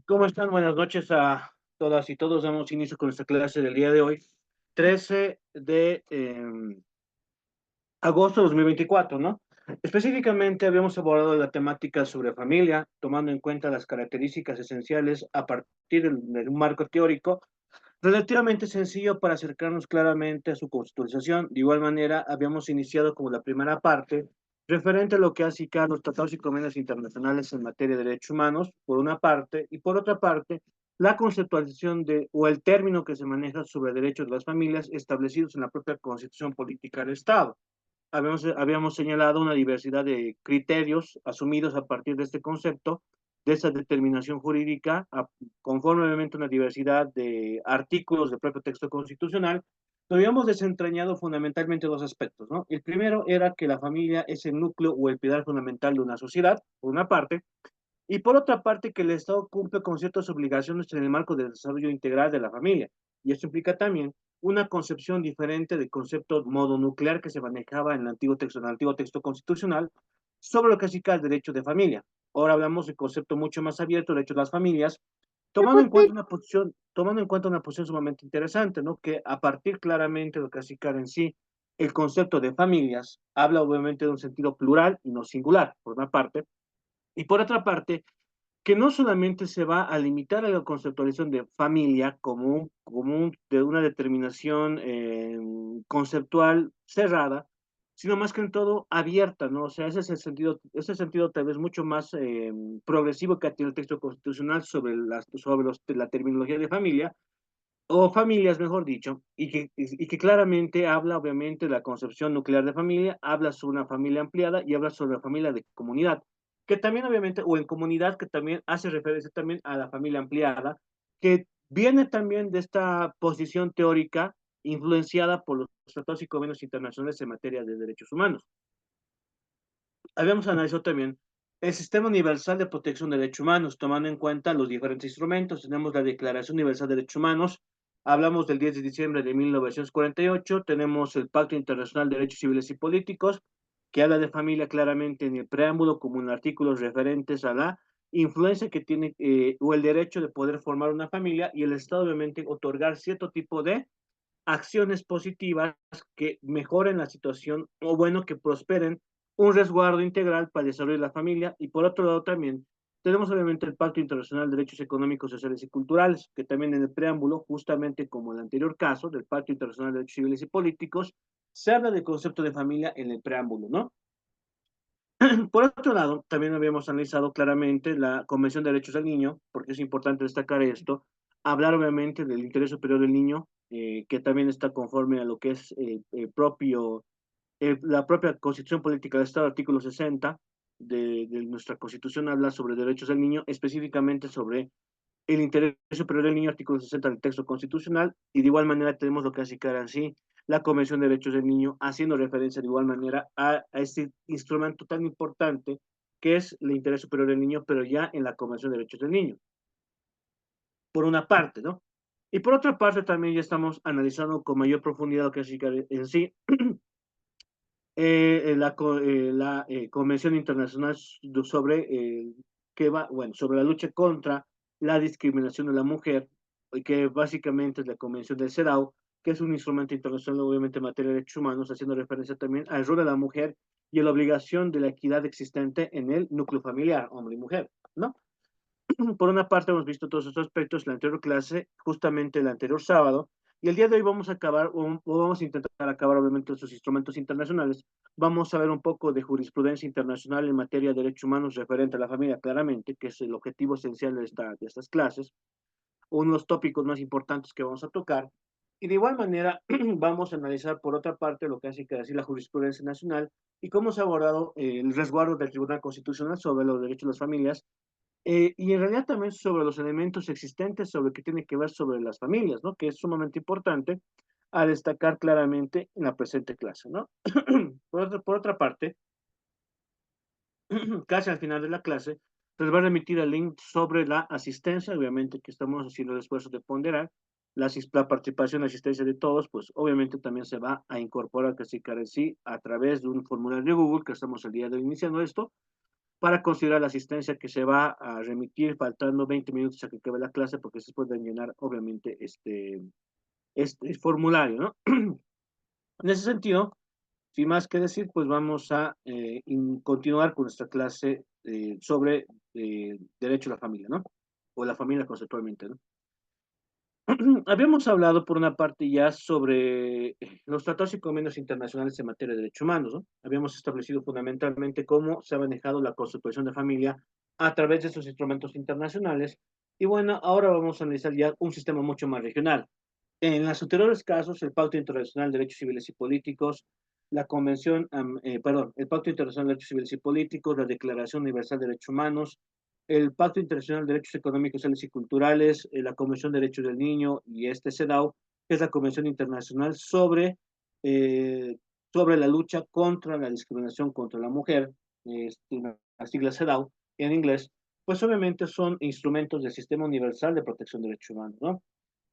¿Cómo están? Buenas noches a todas y todos. Damos inicio con nuestra clase del día de hoy, 13 de agosto de 2024, ¿no? Específicamente habíamos abordado la temática sobre familia, tomando en cuenta las características esenciales a partir de un marco teórico relativamente sencillo para acercarnos claramente a su constitucionalización. De igual manera, habíamos iniciado como la primera parte referente a lo que hace ICANN, los tratados y convenios internacionales en materia de derechos humanos, por una parte, y por otra parte, la conceptualización de, o el término que se maneja sobre derechos de las familias establecidos en la propia Constitución Política del Estado. Habíamos señalado una diversidad de criterios asumidos a partir de este concepto, de esa determinación jurídica, conforme obviamente una diversidad de artículos del propio texto constitucional. Lo habíamos desentrañado fundamentalmente dos aspectos, ¿no? El primero era que la familia es el núcleo o el pilar fundamental de una sociedad, por una parte, y por otra parte, que el Estado cumple con ciertas obligaciones en el marco del desarrollo integral de la familia. Y esto implica también una concepción diferente del concepto mononuclear que se manejaba en el antiguo texto constitucional sobre lo que significa el derecho de familia. Ahora hablamos de concepto mucho más abierto, derecho de las familias, tomando en cuenta una posición sumamente interesante, ¿no? Que a partir claramente de lo que significa en sí el concepto de familias, habla obviamente de un sentido plural y no singular, por una parte, y por otra parte, que no solamente se va a limitar a la conceptualización de familia de una determinación conceptual cerrada, sino más que en todo abierta, ¿no? O sea, ese sentido tal vez mucho más progresivo que tiene el texto constitucional la terminología de familia, o familias, mejor dicho, y que claramente habla, obviamente, de la concepción nuclear de familia, habla sobre una familia ampliada y habla sobre la familia de comunidad, que también, obviamente, o en comunidad, que también hace referencia también a la familia ampliada, que viene también de esta posición teórica influenciada por los tratados y convenios internacionales en materia de derechos humanos. Habíamos analizado también el Sistema Universal de Protección de Derechos Humanos, tomando en cuenta los diferentes instrumentos. Tenemos la Declaración Universal de Derechos Humanos, Hablamos del 10 de diciembre de 1948, tenemos el Pacto Internacional de Derechos Civiles y Políticos, que habla de familia claramente en el preámbulo como en artículos referentes a la influencia que tiene o el derecho de poder formar una familia y el Estado obviamente otorgar cierto tipo de acciones positivas que mejoren la situación o bueno, que prosperen un resguardo integral para el desarrollo de la familia y por otro lado también tenemos obviamente el Pacto Internacional de Derechos Económicos, Sociales y Culturales, que también en el preámbulo, justamente como el anterior caso del Pacto Internacional de Derechos Civiles y Políticos, se habla del concepto de familia en el preámbulo, ¿no? Por otro lado, también habíamos analizado claramente la Convención de Derechos del Niño, porque es importante destacar esto, hablar obviamente del interés superior del niño, que también está conforme a lo que es la propia Constitución Política del Estado, artículo 60 de nuestra Constitución, habla sobre derechos del niño, específicamente sobre el interés superior del niño, artículo 60 del texto constitucional, y de igual manera tenemos lo que hace cara en sí, la Convención de Derechos del Niño, haciendo referencia de igual manera a este instrumento tan importante que es el interés superior del niño, pero ya en la Convención de Derechos del Niño, por una parte, ¿no? Y por otra parte también ya estamos analizando con mayor profundidad lo que hace cara en sí, Convención Internacional sobre que va, bueno, sobre la lucha contra la discriminación de la mujer, y que básicamente es la Convención del CEDAW, que es un instrumento internacional obviamente en materia de derechos humanos, haciendo referencia también al rol de la mujer y a la obligación de la equidad existente en el núcleo familiar, hombre y mujer, ¿no? Por una parte, hemos visto todos estos aspectos en la anterior clase, justamente el anterior sábado, y el día de hoy vamos a acabar, o vamos a intentar acabar, obviamente, esos instrumentos internacionales. Vamos a ver un poco de jurisprudencia internacional en materia de derechos humanos referente a la familia, claramente, que es el objetivo esencial de estas clases, uno de los tópicos más importantes que vamos a tocar. Y de igual manera, vamos a analizar, por otra parte, lo que hace que decir la jurisprudencia nacional y cómo se ha abordado el resguardo del Tribunal Constitucional sobre los derechos de las familias y en realidad también sobre los elementos existentes sobre qué tiene que ver sobre las familias, ¿no? Que es sumamente importante a destacar claramente en la presente clase, ¿no? Por otra parte, casi al final de la clase, les va a remitir el link sobre la asistencia, obviamente que estamos haciendo el esfuerzo de ponderar, la participación y asistencia de todos, pues obviamente también se va a incorporar casi en sí a través de un formulario de Google, que estamos el día de hoy iniciando esto, para considerar la asistencia que se va a remitir faltando 20 minutos a que acabe la clase, porque se pueden llenar, obviamente, este formulario, ¿no? En ese sentido, sin más que decir, pues vamos a continuar con nuestra clase sobre derecho a la familia, ¿no? O la familia conceptualmente, ¿no? Habíamos hablado por una parte ya sobre los tratados y convenios internacionales en materia de derechos humanos, ¿no? Habíamos establecido fundamentalmente cómo se ha manejado la constitución de familia a través de esos instrumentos internacionales. Y bueno, ahora vamos a analizar ya un sistema mucho más regional. En los anteriores casos, el Pacto Internacional de Derechos Civiles y Políticos, el Pacto Internacional de Derechos Civiles y Políticos, la Declaración Universal de Derechos Humanos, el Pacto Internacional de Derechos Económicos, Sociales y Culturales, la Convención de Derechos del Niño y este CEDAW, que es la Convención Internacional eh, sobre la lucha contra la discriminación contra la mujer, la sigla CEDAW en inglés, pues obviamente son instrumentos del Sistema Universal de Protección de Derechos Humanos, ¿no?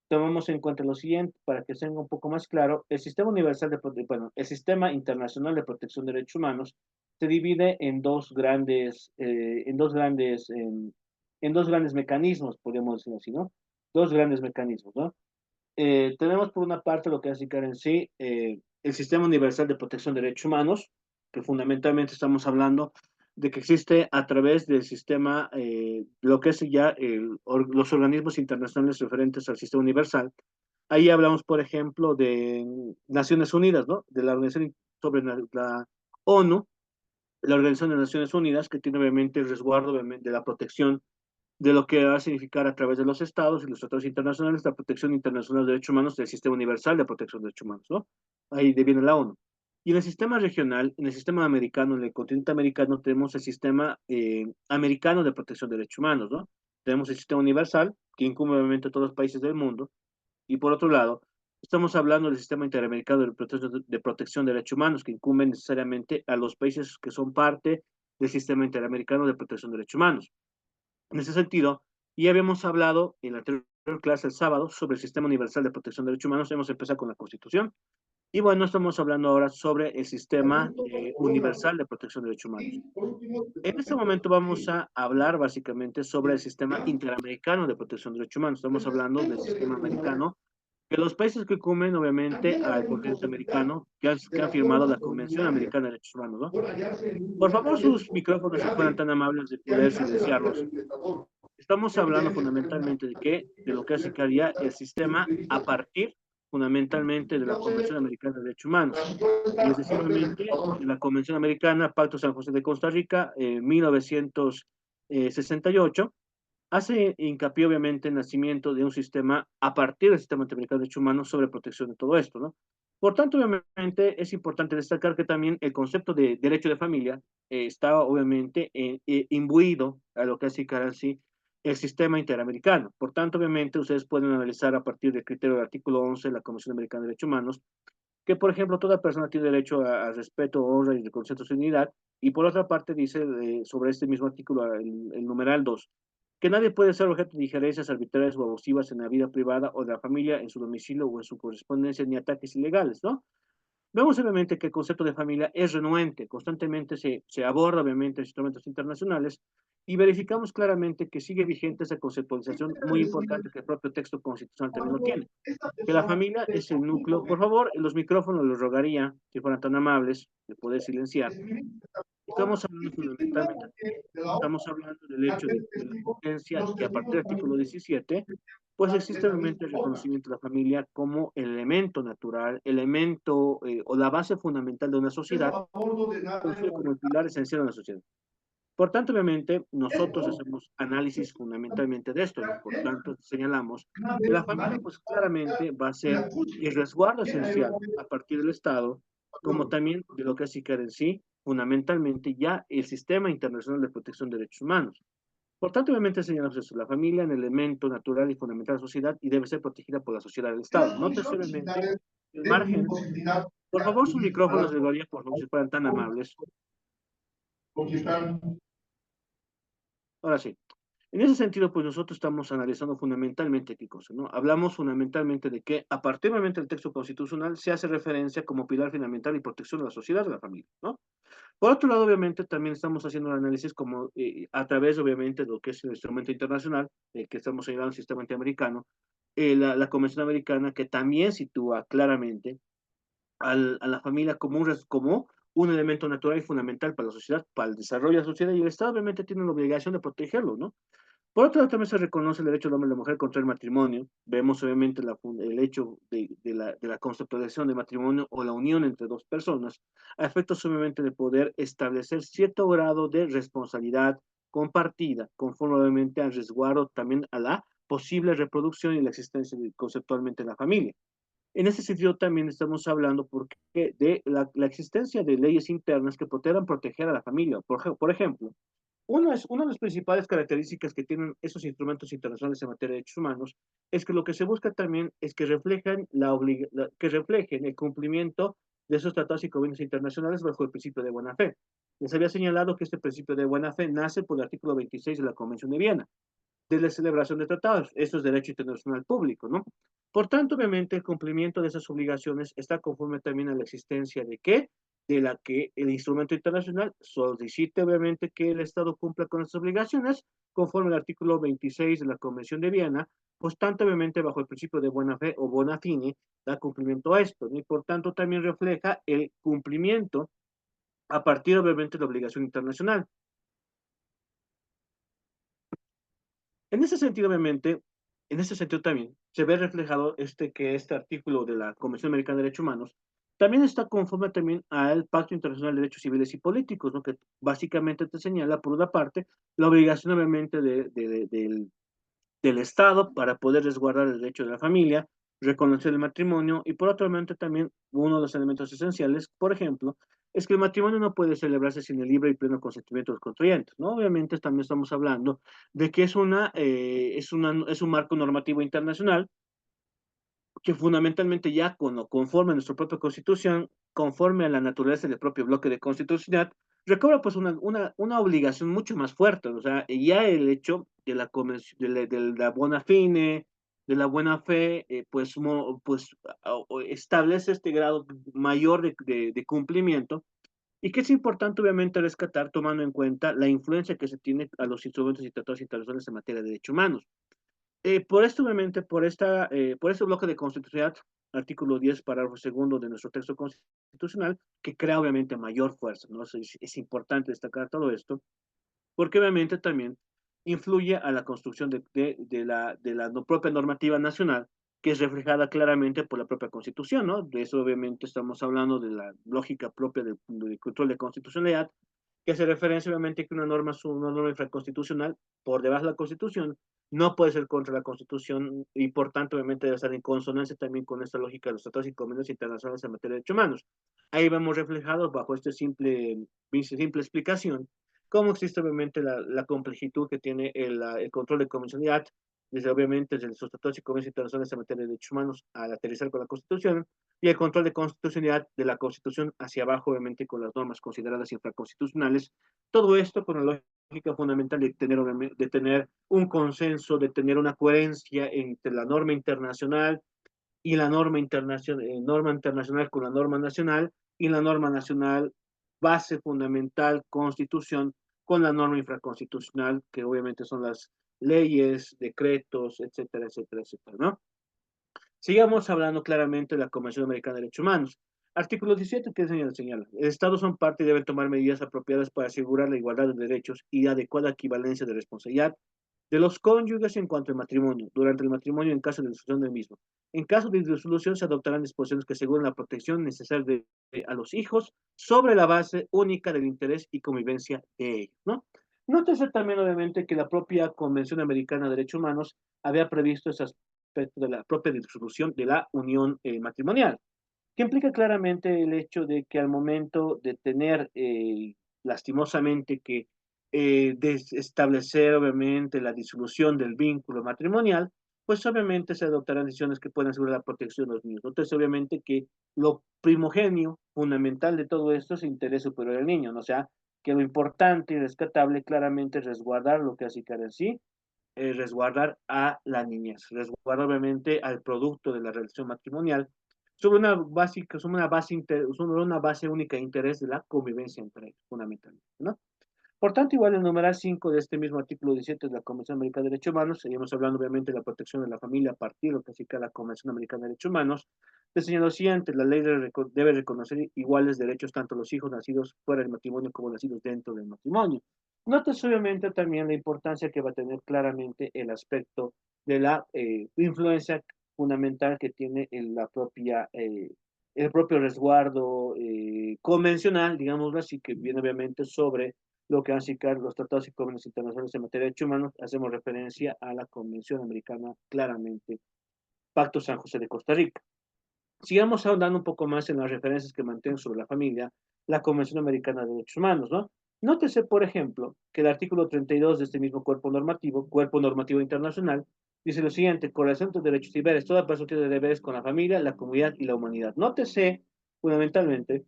Tomamos en cuenta lo siguiente, para que sea un poco más claro, el Sistema Universal bueno, el Sistema Internacional de Protección de Derechos Humanos se divide en dos grandes mecanismos, podríamos decir así, ¿no? Dos grandes mecanismos, ¿no? Tenemos por una parte lo que hace en sí el Sistema Universal de Protección de Derechos Humanos, que fundamentalmente estamos hablando de que existe a través del sistema, lo que es ya los organismos internacionales referentes al sistema universal. Ahí hablamos, por ejemplo, de Naciones Unidas, ¿no? De la Organización sobre la ONU, la Organización de Naciones Unidas, que tiene obviamente el resguardo obviamente, de la protección de lo que va a significar a través de los estados y los tratados internacionales la protección internacional de derechos humanos del sistema universal de protección de derechos humanos, ¿no? Ahí viene la ONU. Y en el sistema regional, en el sistema americano, en el continente americano, tenemos el sistema americano de protección de derechos humanos, ¿no? Tenemos el sistema universal, que incumbe obviamente a todos los países del mundo, y por otro lado, estamos hablando del sistema interamericano de protección de derechos humanos, que incumbe necesariamente a los países que son parte del sistema interamericano de protección de derechos humanos. En ese sentido, ya habíamos hablado en la anterior clase el sábado sobre el Sistema Universal de Protección de Derechos Humanos. Hemos empezado con la Constitución. Y bueno, estamos hablando ahora sobre el Sistema Universal de Protección de Derechos Humanos. En este momento vamos a hablar básicamente sobre el Sistema Interamericano de Protección de Derechos Humanos. Estamos hablando del sistema americano, que los países que cumplen obviamente al continente americano, que han firmado la Convención Americana de Derechos Humanos, ¿no? Por favor, sus micrófonos, si fueran tan amables de poder silenciarlos. Estamos hablando fundamentalmente de qué, de lo que asignaría el sistema a partir fundamentalmente de la Convención Americana de Derechos Humanos, y es decir, obviamente, de la Convención Americana, Pacto San José de Costa Rica, 1968, hace hincapié obviamente en el nacimiento de un sistema a partir del sistema interamericano de derechos humanos sobre protección de todo esto, ¿no? Por tanto, obviamente, es importante destacar que también el concepto de derecho de familia está obviamente imbuido a lo que hace así el sistema interamericano. Por tanto, obviamente, ustedes pueden analizar a partir del criterio del artículo 11 de la Convención Americana de Derechos Humanos que, por ejemplo, toda persona tiene derecho a respeto, honra y reconocimiento de su dignidad. Y por otra parte dice sobre este mismo artículo, el numeral 2, que nadie puede ser objeto de injerencias arbitrarias o abusivas en la vida privada o de la familia, en su domicilio o en su correspondencia, ni ataques ilegales, ¿no? Vemos obviamente que el concepto de familia es renuente, constantemente se aborda obviamente en instrumentos internacionales y verificamos claramente que sigue vigente esa conceptualización muy importante que el propio texto constitucional también lo tiene, que la familia es el núcleo. Por favor, en los micrófonos les rogaría, si fueran tan amables, de poder silenciar. Estamos hablando fundamentalmente de qué. Estamos hablando del hecho de la existencia que a partir del artículo 17, pues existe obviamente el reconocimiento de la familia como elemento natural, elemento o la base fundamental de una sociedad, conocido como el pilar esencial de una sociedad. Por tanto, obviamente, nosotros hacemos análisis fundamentalmente de esto, ¿no? Por tanto, señalamos que la familia, pues claramente va a ser el resguardo esencial a partir del Estado, como también de lo que es ICAR en sí, fundamentalmente ya el Sistema Internacional de Protección de Derechos Humanos. Por tanto, obviamente señalamos eso, la familia en el elemento natural y fundamental de la sociedad y debe ser protegida por la sociedad del Estado. Nótese obviamente el margen. Por favor, sus micrófonos de gloria, por favor, si fueran tan amables. Ahora sí. En ese sentido, pues nosotros estamos analizando fundamentalmente qué cosa, ¿no? Hablamos fundamentalmente de que a partir obviamente del texto constitucional se hace referencia como pilar fundamental y protección de la sociedad de la familia, ¿no? Por otro lado, obviamente, también estamos haciendo un análisis como a través, obviamente, de lo que es el instrumento internacional, que estamos señalando el sistema interamericano, la Convención Americana, que también sitúa claramente a la familia como como un elemento natural y fundamental para la sociedad, para el desarrollo de la sociedad, y el Estado obviamente tiene la obligación de protegerlo, ¿no? Por otro lado, también se reconoce el derecho del hombre y la mujer contra el matrimonio. Vemos obviamente el hecho de la conceptualización de matrimonio o la unión entre dos personas, a efectos obviamente de poder establecer cierto grado de responsabilidad compartida, conforme obviamente al resguardo también a la posible reproducción y la existencia conceptualmente de la familia. En ese sentido también estamos hablando porque de la existencia de leyes internas que puedan proteger a la familia. Por ejemplo, una de las principales características que tienen esos instrumentos internacionales en materia de derechos humanos es que lo que se busca también es que que reflejen el cumplimiento de esos tratados y convenios internacionales bajo el principio de buena fe. Les había señalado que este principio de buena fe nace por el artículo 26 de la Convención de Viena, de la celebración de tratados. Esto es derecho internacional público, ¿no? Por tanto, obviamente, el cumplimiento de esas obligaciones está conforme también a la existencia de qué, de la que el instrumento internacional solicite, obviamente, que el Estado cumpla con esas obligaciones, conforme al artículo 26 de la Convención de Viena, pues tanto, obviamente, bajo el principio de buena fe o bona fide, da cumplimiento a esto, ¿no? Y por tanto, también refleja el cumplimiento a partir, obviamente, de la obligación internacional. En ese sentido, obviamente, en ese sentido también se ve reflejado que este artículo de la Convención Americana de Derechos Humanos también está conforme también al Pacto Internacional de Derechos Civiles y Políticos, ¿no? Que básicamente te señala, por una parte, la obligación obviamente del Estado para poder resguardar el derecho de la familia, reconocer el matrimonio y por otro lado también uno de los elementos esenciales, por ejemplo, es que el matrimonio no puede celebrarse sin el libre y pleno consentimiento de los contrayentes, ¿no? Obviamente también estamos hablando de que es un marco normativo internacional que fundamentalmente ya conforme a nuestra propia constitución, conforme a la naturaleza del propio bloque de constitucionalidad, recobra pues una obligación mucho más fuerte, o sea, ya el hecho de la, de la bona fide, de la buena fe, pues establece este grado mayor de cumplimiento y que es importante obviamente rescatar tomando en cuenta la influencia que se tiene a los instrumentos y tratados internacionales en materia de derechos humanos. Por esto, obviamente, por este bloque de constitucionalidad, artículo 10, párrafo segundo de nuestro texto constitucional, que crea obviamente mayor fuerza, ¿no? Es importante destacar todo esto, porque obviamente también influye a la construcción de la propia normativa nacional, que es reflejada claramente por la propia Constitución, ¿no? De eso obviamente estamos hablando de la lógica propia del control de constitucionalidad, que hace referencia obviamente que una norma infraconstitucional por debajo de la Constitución no puede ser contra la Constitución y por tanto obviamente debe estar en consonancia también con esta lógica de los tratados y convenios internacionales en materia de derechos humanos. Ahí vemos reflejados bajo esta simple explicación cómo existe obviamente la complejidad que tiene el control de convencionalidad, desde los tratados y convenios internacionales en materia de derechos humanos al aterrizar con la Constitución, y el control de constitucionalidad de la Constitución hacia abajo, obviamente, con las normas consideradas infraconstitucionales. Todo esto con la lógica fundamental de tener un consenso, de tener una coherencia entre la norma internacional y la norma internacional con la norma nacional y la norma nacional, base fundamental, constitución, con la norma infraconstitucional, que obviamente son las leyes, decretos, etcétera, etcétera, etcétera, ¿no? Sigamos hablando claramente de la Convención Americana de Derechos Humanos. Artículo 17, ¿qué señala? Estados son parte y deben tomar medidas apropiadas para asegurar la igualdad de derechos y adecuada equivalencia de responsabilidad de los cónyuges en cuanto al matrimonio, durante el matrimonio en caso de disolución del mismo. En caso de disolución se adoptarán disposiciones que aseguren la protección necesaria a los hijos sobre la base única del interés y convivencia de ellos, ¿no? Nótese también, obviamente, que la propia Convención Americana de Derechos Humanos había previsto esas aspecto de la propia disolución de la unión matrimonial, que implica claramente el hecho de que al momento de tener lastimosamente que establecer obviamente la disolución del vínculo matrimonial, pues obviamente se adoptarán decisiones que puedan asegurar la protección de los niños. Entonces, obviamente que lo primogenio, fundamental de todo esto es el interés superior del niño, ¿no? O sea, que lo importante y rescatable claramente es resguardar lo que hace en sí, resguardar a la niñez, resguardar obviamente al producto de la relación matrimonial sobre una base única de interés de la convivencia entre ellos, fundamentalmente, ¿no? Por tanto, igual el numeral 5 de este mismo artículo 17 de la Convención Americana de Derechos Humanos, seguimos hablando obviamente de la protección de la familia a partir de lo que significa la Convención Americana de Derechos Humanos, te señala lo siguiente: la ley debe reconocer iguales derechos tanto a los hijos nacidos fuera del matrimonio como nacidos dentro del matrimonio. Notas obviamente también la importancia que va a tener claramente el aspecto de la influencia fundamental que tiene el propio resguardo convencional, digámoslo así, que viene obviamente sobre lo que han citado los tratados y convenios internacionales en materia de derechos humanos. Hacemos referencia a la Convención Americana, claramente, Pacto San José de Costa Rica. Sigamos ahondando un poco más en las referencias que mantienen sobre la familia la Convención Americana de Derechos Humanos, ¿no? Nótese, por ejemplo, que el artículo 32 de este mismo cuerpo normativo internacional, dice lo siguiente: con relación a tus derechos y deberes, toda persona tiene deberes con la familia, la comunidad y la humanidad. Nótese, fundamentalmente,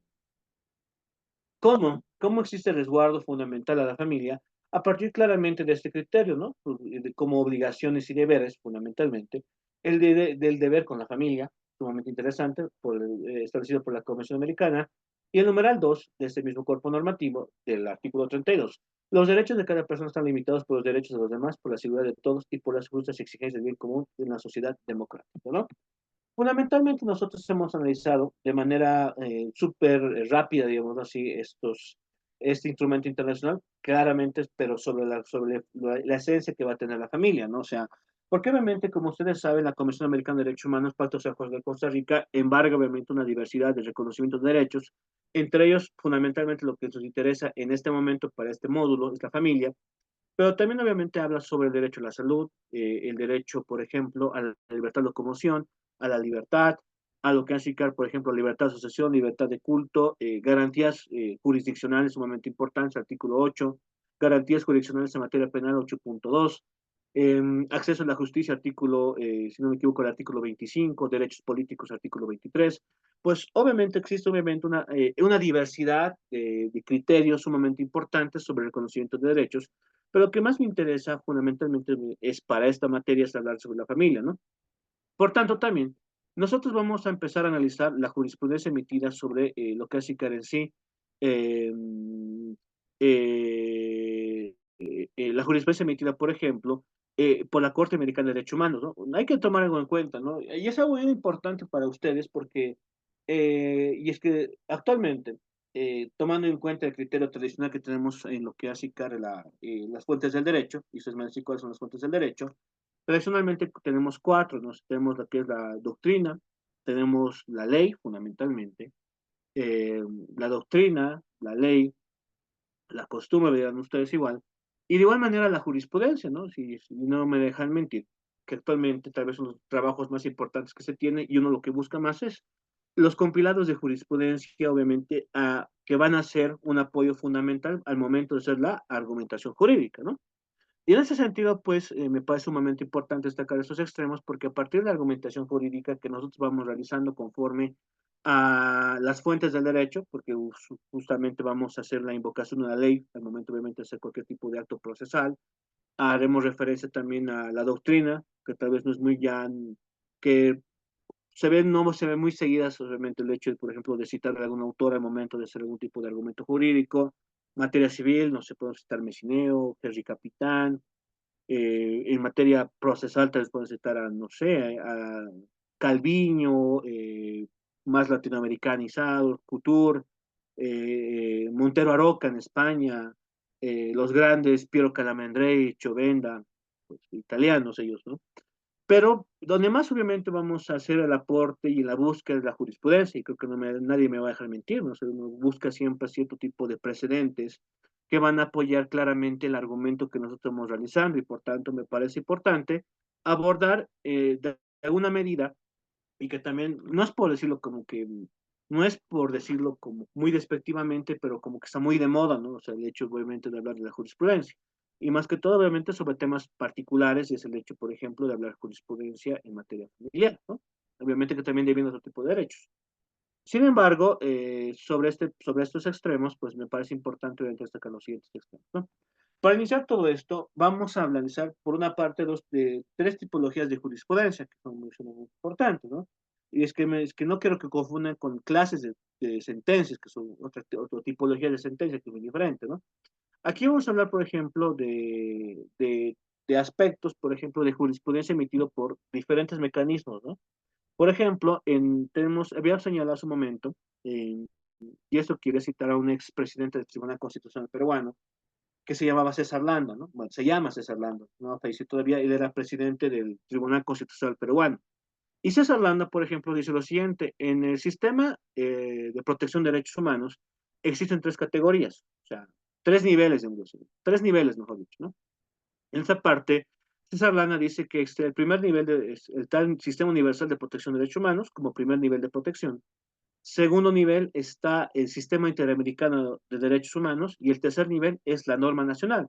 cómo existe el resguardo fundamental a la familia a partir claramente de este criterio, ¿no? Como obligaciones y deberes, fundamentalmente, del deber con la familia, sumamente interesante, establecido por la Convención Americana, y el numeral 2 de este mismo cuerpo normativo, del artículo 32. Los derechos de cada persona están limitados por los derechos de los demás, por la seguridad de todos y por las justas exigencias del bien común en una sociedad democrática, ¿no? Fundamentalmente nosotros hemos analizado de manera súper rápida, digamos así, este instrumento internacional, claramente, pero sobre la esencia que va a tener la familia, ¿no? O sea, porque obviamente, como ustedes saben, la Comisión Americana de Derechos Humanos, Pacto San José de Costa Rica, embarga obviamente una diversidad de reconocimientos de derechos, entre ellos, fundamentalmente, lo que nos interesa en este momento para este módulo es la familia, pero también obviamente habla sobre el derecho a la salud, el derecho, por ejemplo, a la libertad de locomoción, a la libertad, a lo que hace por ejemplo, libertad de asociación, libertad de culto, garantías jurisdiccionales sumamente importantes, artículo 8, garantías jurisdiccionales en materia penal 8.2, acceso a la justicia, si no me equivoco, el artículo 25, derechos políticos, artículo 23. Pues obviamente existe obviamente una diversidad de criterios sumamente importantes sobre el reconocimiento de derechos, pero lo que más me interesa fundamentalmente es para esta materia es hablar sobre la familia, ¿no? Por tanto, también nosotros vamos a empezar a analizar la jurisprudencia emitida sobre lo que es ICAR en sí, eh, la jurisprudencia emitida, por ejemplo, por la Corte Americana de Derechos Humanos, ¿no? Hay que tomar algo en cuenta, ¿no? Y es algo muy importante para ustedes porque, y es que actualmente, tomando en cuenta el criterio tradicional que tenemos en lo que hace ICAR, las fuentes del derecho, y ustedes me dicen cuáles son las fuentes del derecho. Tradicionalmente tenemos cuatro, ¿no? Tenemos lo que es la doctrina, tenemos la ley, fundamentalmente, eh, la doctrina, la ley, la costumbre, dirán ustedes igual, y de igual manera la jurisprudencia, ¿no? Si no me dejan mentir, que actualmente tal vez son los trabajos más importantes que se tiene y uno lo que busca más es los compilados de jurisprudencia, obviamente, que van a ser un apoyo fundamental al momento de hacer la argumentación jurídica, ¿no? Y en ese sentido, pues, me parece sumamente importante destacar estos extremos porque a partir de la argumentación jurídica que nosotros vamos realizando conforme a las fuentes del derecho, porque justamente vamos a hacer la invocación de una ley al momento obviamente de hacer cualquier tipo de acto procesal, haremos referencia también a la doctrina, que tal vez no es muy ya, que no se ve muy seguidas, obviamente, el hecho, de, por ejemplo, de citar a algún autor al momento de hacer algún tipo de argumento jurídico, materia civil, no se puede citar Messineo, Henry Capitán, en materia procesal, tal vez pueden citar a, no sé, a Calviño, más latinoamericanizado, Couture, Montero Aroca en España, los grandes Piero Calamandrei, Chovenda, pues, italianos ellos, ¿no? Pero donde más obviamente vamos a hacer el aporte y la búsqueda de la jurisprudencia, y creo que nadie me va a dejar mentir, ¿no? O sea, uno busca siempre cierto tipo de precedentes que van a apoyar claramente el argumento que nosotros estamos realizando, y por tanto me parece importante abordar de alguna medida, y que también, no es por decirlo como que, no es por decirlo como muy despectivamente, pero como que está muy de moda, ¿no? O sea, el hecho obviamente de hablar de la jurisprudencia. Y más que todo, obviamente, sobre temas particulares, y es el hecho, por ejemplo, de hablar jurisprudencia en materia familiar, ¿no? Obviamente que también debiendo otro tipo de derechos. Sin embargo, sobre estos extremos, pues me parece importante destacar los siguientes extremos, ¿no? Para iniciar todo esto, vamos a analizar por una parte tres tipologías de jurisprudencia que son muy importantes, ¿no? Y es que no quiero que confundan con clases de sentencias, que son otra tipología de sentencia que es muy diferente, ¿no? Aquí vamos a hablar, por ejemplo, de aspectos, por ejemplo, de jurisprudencia emitido por diferentes mecanismos, ¿no? Por ejemplo, había señalado hace un momento, eh, y esto quiere citar a un expresidente del Tribunal Constitucional peruano, que se llamaba César Landa, ¿no? Bueno, se llama César Landa, no falleció todavía, él era presidente del Tribunal Constitucional peruano. Y César Landa, por ejemplo, dice lo siguiente: en el sistema de protección de derechos humanos existen tres categorías, o sea, tres niveles, mejor dicho, ¿no? En esa parte, César Landa dice que el primer nivel es el tal Sistema Universal de Protección de Derechos Humanos como primer nivel de protección. Segundo nivel está el Sistema Interamericano de Derechos Humanos y el tercer nivel es la norma nacional.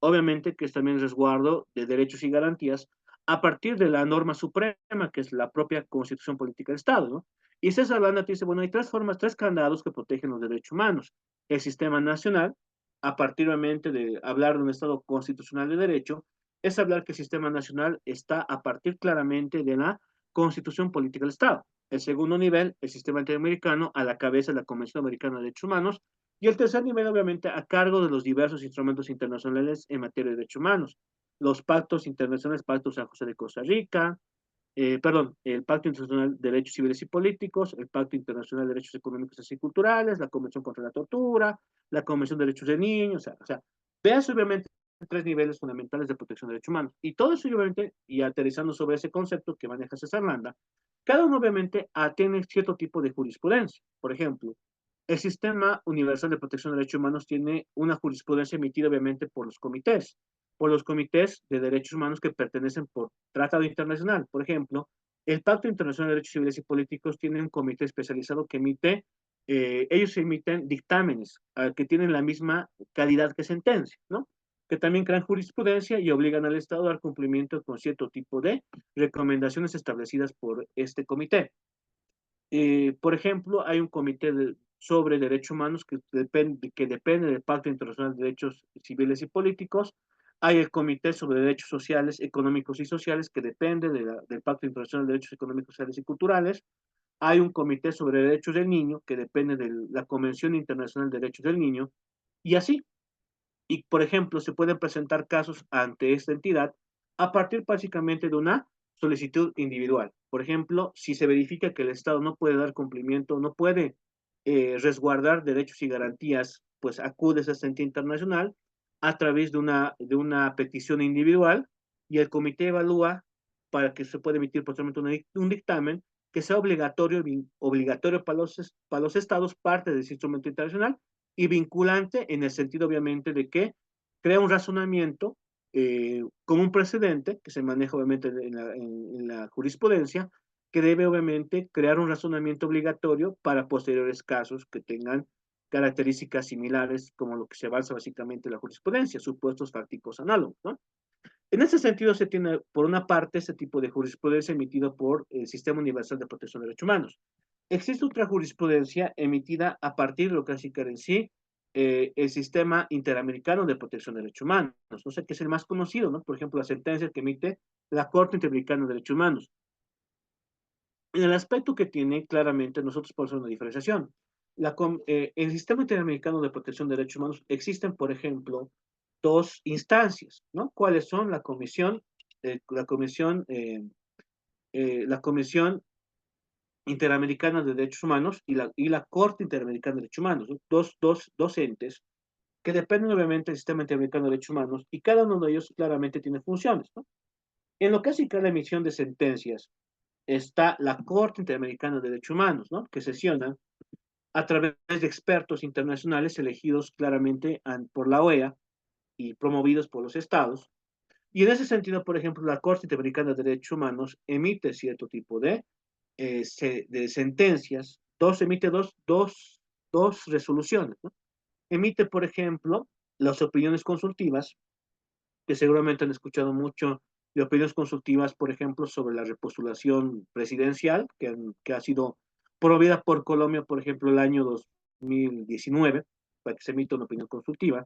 Obviamente que es también resguardo de derechos y garantías a partir de la norma suprema, que es la propia Constitución Política del Estado, ¿no? Y César Landa dice, bueno, hay tres formas, tres candados que protegen los derechos humanos. El sistema nacional, a partir obviamente de hablar de un Estado constitucional de derecho, es hablar que el sistema nacional está a partir claramente de la Constitución Política del Estado. El segundo nivel, el sistema interamericano, a la cabeza de la Convención Americana de Derechos Humanos. Y el tercer nivel, obviamente, a cargo de los diversos instrumentos internacionales en materia de derechos humanos. Los pactos internacionales, Pacto San José de Costa Rica, perdón, el Pacto Internacional de Derechos Civiles y Políticos, el Pacto Internacional de Derechos Económicos y Culturales, la Convención contra la Tortura, la Convención de Derechos de Niños, veas obviamente tres niveles fundamentales de protección de derechos humanos. Y todo eso, obviamente, y aterrizando sobre ese concepto que maneja César Landa, cada uno obviamente tiene cierto tipo de jurisprudencia. Por ejemplo, el Sistema Universal de Protección de Derechos Humanos tiene una jurisprudencia emitida obviamente por los comités de derechos humanos que pertenecen por tratado internacional. Por ejemplo, el Pacto Internacional de Derechos Civiles y Políticos tiene un comité especializado que ellos emiten dictámenes que tienen la misma calidad que sentencia, ¿no? Que también crean jurisprudencia y obligan al Estado a dar cumplimiento con cierto tipo de recomendaciones establecidas por este comité. Por ejemplo, hay un sobre derechos humanos que depende del Pacto Internacional de Derechos Civiles y Políticos, Hay el Comité sobre Derechos Sociales, Económicos y Sociales, que depende del Pacto Internacional de Derechos Económicos, Sociales y Culturales. Hay un Comité sobre Derechos del Niño, que depende de la Convención Internacional de Derechos del Niño, y así. Y, por ejemplo, se pueden presentar casos ante esta entidad a partir básicamente de una solicitud individual. Por ejemplo, si se verifica que el Estado no puede dar cumplimiento, no puede resguardar derechos y garantías, pues acudes a esta entidad internacional a través de una petición individual y el comité evalúa para que se pueda emitir posteriormente un dictamen que sea obligatorio para los estados, parte de ese instrumento internacional, y vinculante en el sentido, obviamente, de que crea un razonamiento como un precedente que se maneja, obviamente, en la jurisprudencia, que debe, obviamente, crear un razonamiento obligatorio para posteriores casos que tengan características similares, como lo que se basa básicamente en la jurisprudencia, supuestos fácticos análogos, ¿no? En ese sentido, se tiene, por una parte, este tipo de jurisprudencia emitido por el Sistema Universal de Protección de Derechos Humanos. Existe otra jurisprudencia emitida a partir de lo que hace en sí el Sistema Interamericano de Protección de Derechos Humanos, no sé qué es el más conocido, ¿no? Por ejemplo, la sentencia que emite la Corte Interamericana de Derechos Humanos. En el aspecto que tiene, claramente, nosotros podemos hacer una diferenciación. El Sistema Interamericano de Protección de Derechos Humanos existen, por ejemplo, dos instancias, ¿no? ¿Cuáles son? La Comisión Interamericana de Derechos Humanos y la Corte Interamericana de Derechos Humanos, ¿no? Dos entes que dependen obviamente del Sistema Interamericano de Derechos Humanos y cada uno de ellos claramente tiene funciones, ¿no? En lo que hace a la emisión de sentencias, está la Corte Interamericana de Derechos Humanos, ¿no? Que sesiona a través de expertos internacionales elegidos claramente por la OEA y promovidos por los estados. Y en ese sentido, por ejemplo, la Corte Interamericana de Derechos Humanos emite cierto tipo de sentencias, emite dos resoluciones, ¿no? Emite, por ejemplo, las opiniones consultivas, que seguramente han escuchado mucho de opiniones consultivas, por ejemplo, sobre la repostulación presidencial, que ha sido promovida por Colombia, por ejemplo, el año 2019, para que se emita una opinión consultiva.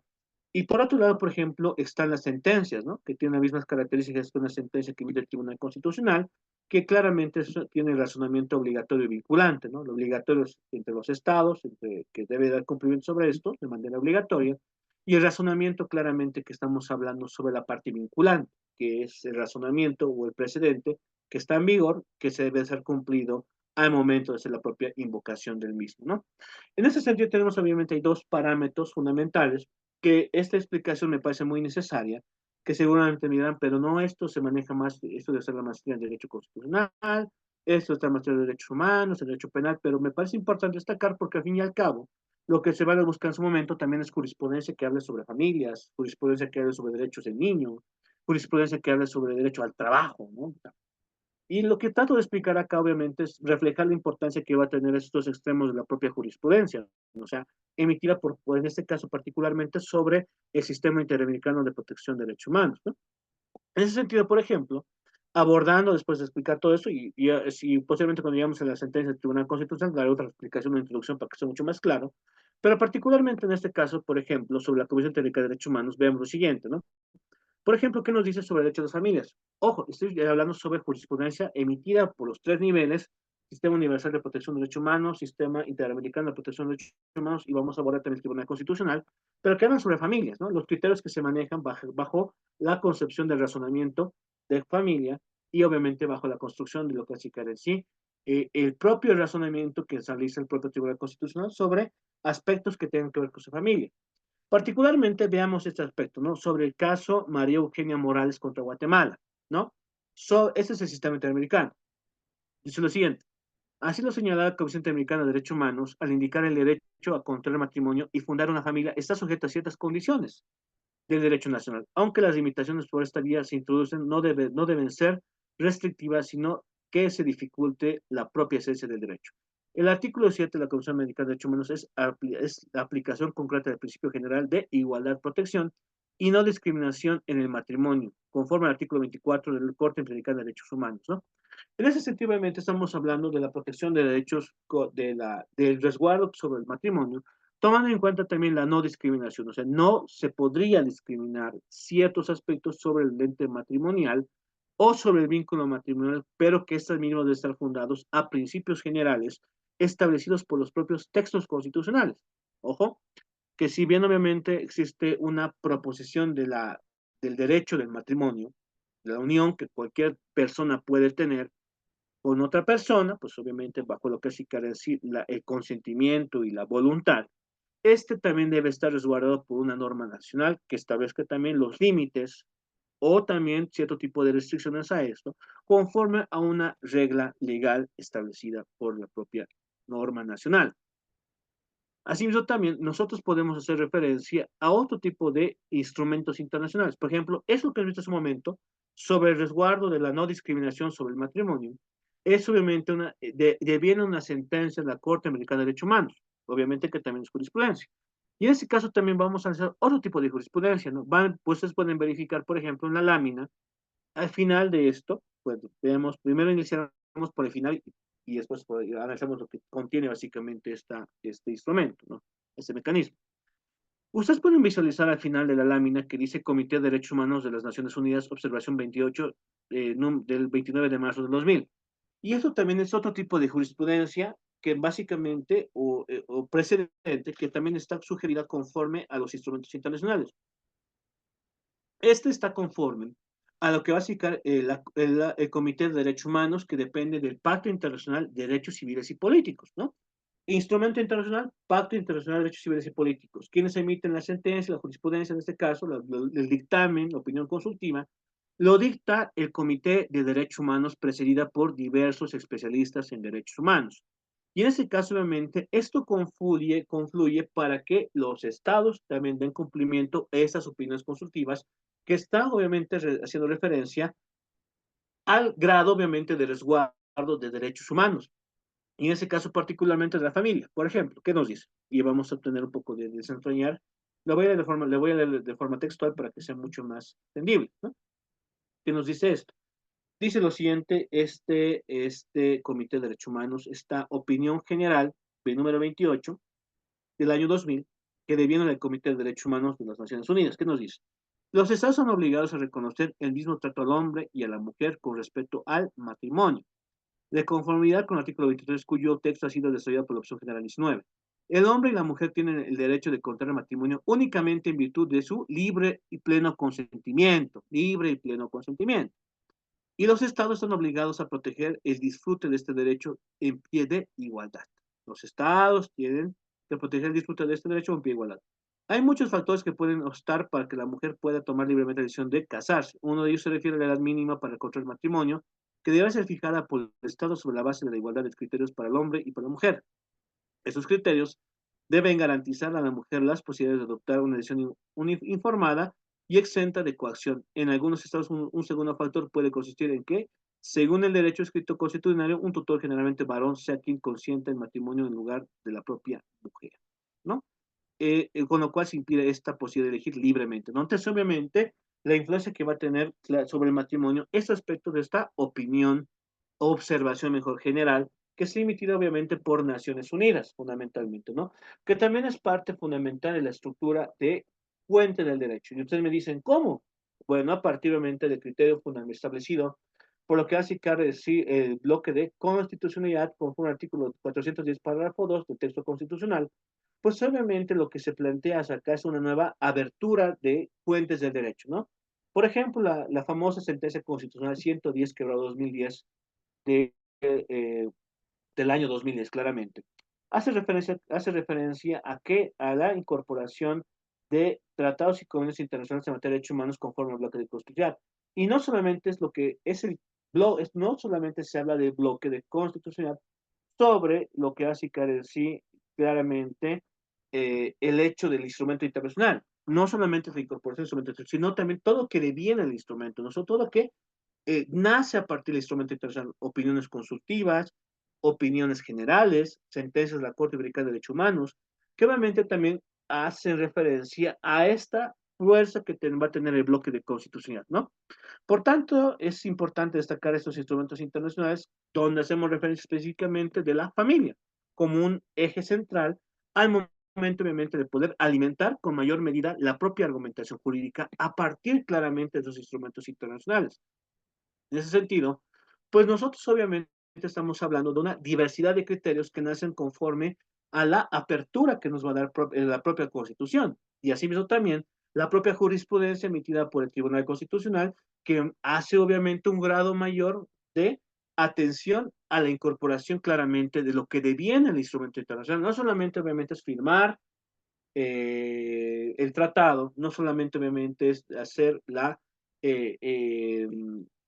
Y por otro lado, por ejemplo, están las sentencias, ¿no? Que tienen las mismas características que una sentencia que emite el Tribunal Constitucional, que claramente tiene razonamiento obligatorio y vinculante, ¿no? Lo obligatorio es entre los estados, que debe dar cumplimiento sobre esto de manera obligatoria, y el razonamiento claramente que estamos hablando sobre la parte vinculante, que es el razonamiento o el precedente que está en vigor, que se debe ser cumplido al momento de hacer la propia invocación del mismo, ¿no? En ese sentido tenemos obviamente hay dos parámetros fundamentales que esta explicación me parece muy necesaria, que seguramente me dirán, pero no, esto se maneja más, esto de hacer la maestría en Derecho Constitucional, esto está en materia de Derechos Humanos, en Derecho Penal, pero me parece importante destacar porque al fin y al cabo, lo que se va a buscar en su momento también es jurisprudencia que hable sobre familias, jurisprudencia que hable sobre derechos del niño, jurisprudencia que hable sobre derecho al trabajo, ¿no? Y lo que trato de explicar acá, obviamente, es reflejar la importancia que va a tener estos extremos de la propia jurisprudencia, o sea, emitida en este caso particularmente sobre el Sistema Interamericano de Protección de Derechos Humanos, ¿no? En ese sentido, por ejemplo, abordando después de explicar todo eso, y posiblemente cuando llegamos a la sentencia del Tribunal Constitucional, daré otra explicación, una introducción para que sea mucho más claro, pero particularmente en este caso, por ejemplo, sobre la Comisión Interamericana de Derechos Humanos, veamos lo siguiente, ¿no? Por ejemplo, ¿qué nos dice sobre derechos de las familias? Ojo, estoy hablando sobre jurisprudencia emitida por los tres niveles: Sistema Universal de Protección de Derechos Humanos, Sistema Interamericano de Protección de Derechos Humanos, y vamos a abordar también el Tribunal Constitucional, pero que hablan sobre familias, ¿no? Los criterios que se manejan bajo la concepción del razonamiento de familia y obviamente bajo la construcción de lo que es en sí, el propio razonamiento que realiza el propio Tribunal Constitucional sobre aspectos que tengan que ver con su familia. Particularmente veamos este aspecto, ¿no? Sobre el caso María Eugenia Morales contra Guatemala, ¿no? Ese es el sistema interamericano. Dice lo siguiente: así lo señala la Comisión Interamericana de Derechos Humanos, al indicar el derecho a contraer matrimonio y fundar una familia, está sujeto a ciertas condiciones del derecho nacional. Aunque las limitaciones por esta vía se introducen, no deben ser restrictivas, sino que se dificulte la propia esencia del derecho. El artículo 7 de la Convención Americana de Derechos Humanos es la aplicación concreta del principio general de igualdad, protección y no discriminación en el matrimonio, conforme al artículo 24 de la Corte Interamericana de Derechos Humanos, ¿no? En ese sentido, obviamente, estamos hablando de la protección de derechos, del resguardo sobre el matrimonio, tomando en cuenta también la no discriminación, o sea, no se podría discriminar ciertos aspectos sobre el ente matrimonial o sobre el vínculo matrimonial, pero que estos mismos deben estar fundados a principios generales establecidos por los propios textos constitucionales. Ojo, que si bien obviamente existe una proposición del derecho del matrimonio, de la unión que cualquier persona puede tener con otra persona, pues obviamente bajo lo que se quiere decir el consentimiento y la voluntad, este también debe estar resguardado por una norma nacional que establezca también los límites o también cierto tipo de restricciones a esto, conforme a una regla legal establecida por la propia norma nacional. Asimismo, también nosotros podemos hacer referencia a otro tipo de instrumentos internacionales. Por ejemplo, eso que he visto hace un momento sobre el resguardo de la no discriminación sobre el matrimonio, es obviamente deviene una sentencia de la Corte Americana de Derechos Humanos, obviamente que también es jurisprudencia. Y en este caso también vamos a hacer otro tipo de jurisprudencia, ¿no? Pues ustedes pueden verificar, por ejemplo, en la lámina, al final de esto, pues vemos, primero iniciamos por el final y después pues, analizamos lo que contiene básicamente este instrumento, ¿no? Este mecanismo. Ustedes pueden visualizar al final de la lámina que dice Comité de Derechos Humanos de las Naciones Unidas, observación 28 del 29 de marzo del 2000. Y eso también es otro tipo de jurisprudencia que básicamente, o precedente, que también está sugerida conforme a los instrumentos internacionales. Este está conforme a lo que va a significar el Comité de Derechos Humanos, que depende del Pacto Internacional de Derechos Civiles y Políticos, ¿no? Instrumento internacional, Pacto Internacional de Derechos Civiles y Políticos. ¿Quiénes emiten la sentencia, la jurisprudencia en este caso, el dictamen, la opinión consultiva? Lo dicta el Comité de Derechos Humanos, presidida por diversos especialistas en derechos humanos. Y en este caso, obviamente, esto confluye para que los estados también den cumplimiento a estas opiniones consultivas, que están obviamente haciendo referencia al grado, obviamente, de resguardo de derechos humanos. Y en ese caso, particularmente de la familia. Por ejemplo, ¿qué nos dice? Y vamos a obtener un poco de desentrañar. Le voy a leer de forma textual para que sea mucho más entendible, ¿no? ¿Qué nos dice esto? Dice lo siguiente, este Comité de Derechos Humanos, esta opinión general de número 28 del año 2000, que deviene del Comité de Derechos Humanos de las Naciones Unidas. ¿Qué nos dice? Los estados son obligados a reconocer el mismo trato al hombre y a la mujer con respecto al matrimonio, de conformidad con el artículo 23, cuyo texto ha sido desarrollado por la opción general 19. El hombre y la mujer tienen el derecho de contraer matrimonio únicamente en virtud de su libre y pleno consentimiento. Y los estados están obligados a proteger el disfrute de este derecho en pie de igualdad. Los estados tienen que proteger el disfrute de este derecho en pie de igualdad. Hay muchos factores que pueden obstar para que la mujer pueda tomar libremente la decisión de casarse. Uno de ellos se refiere a la edad mínima para contraer matrimonio, que debe ser fijada por el Estado sobre la base de la igualdad de criterios para el hombre y para la mujer. Esos criterios deben garantizar a la mujer las posibilidades de adoptar una decisión informada y exenta de coacción. En algunos estados, un segundo factor puede consistir en que, según el derecho escrito constitucional, un tutor, generalmente varón, sea quien consienta el matrimonio en lugar de la propia mujer, ¿no? Con lo cual se impide esta posibilidad de elegir libremente, ¿no? Entonces, obviamente, la influencia que va a tener sobre el matrimonio es aspecto de esta opinión, observación mejor general, que es emitida obviamente por Naciones Unidas, fundamentalmente, ¿no? Que también es parte fundamental de la estructura de fuente del derecho. Y ustedes me dicen, ¿cómo? Bueno, a partir obviamente del criterio fundamental establecido, por lo que hace cargo decir el bloque de constitucionalidad conforme al artículo 410, párrafo 2 del texto constitucional, pues obviamente lo que se plantea acá es una nueva abertura de fuentes del derecho, ¿no? Por ejemplo, la famosa sentencia constitucional 110, quebrado 2010, de, eh, del año 2010, claramente. Hace referencia a que a la incorporación de tratados y convenios internacionales en materia de derechos humanos conforme al bloque de constitucionalidad. Y no solamente es lo que es el bloque, no solamente se habla de bloque de constitucionalidad sobre lo que hace sí claramente el hecho del instrumento internacional. No solamente la incorporación del instrumento internacional, sino también todo lo que deviene el instrumento, no solo todo lo que nace a partir del instrumento internacional, opiniones consultivas, opiniones generales, sentencias de la Corte Americana de Derechos Humanos, que obviamente también hacen referencia a esta fuerza que va a tener el bloque de constitucionalidad, ¿no? Por tanto, es importante destacar estos instrumentos internacionales donde hacemos referencia específicamente de la familia como un eje central al momento obviamente, de poder alimentar con mayor medida la propia argumentación jurídica a partir claramente de esos instrumentos internacionales. En ese sentido, pues nosotros obviamente estamos hablando de una diversidad de criterios que nacen conforme a la apertura que nos va a dar la propia Constitución. Y asimismo también la propia jurisprudencia emitida por el Tribunal Constitucional, que hace obviamente un grado mayor de atención a la incorporación claramente de lo que deviene el instrumento internacional. No solamente obviamente es firmar el tratado, no solamente obviamente es hacer eh, eh,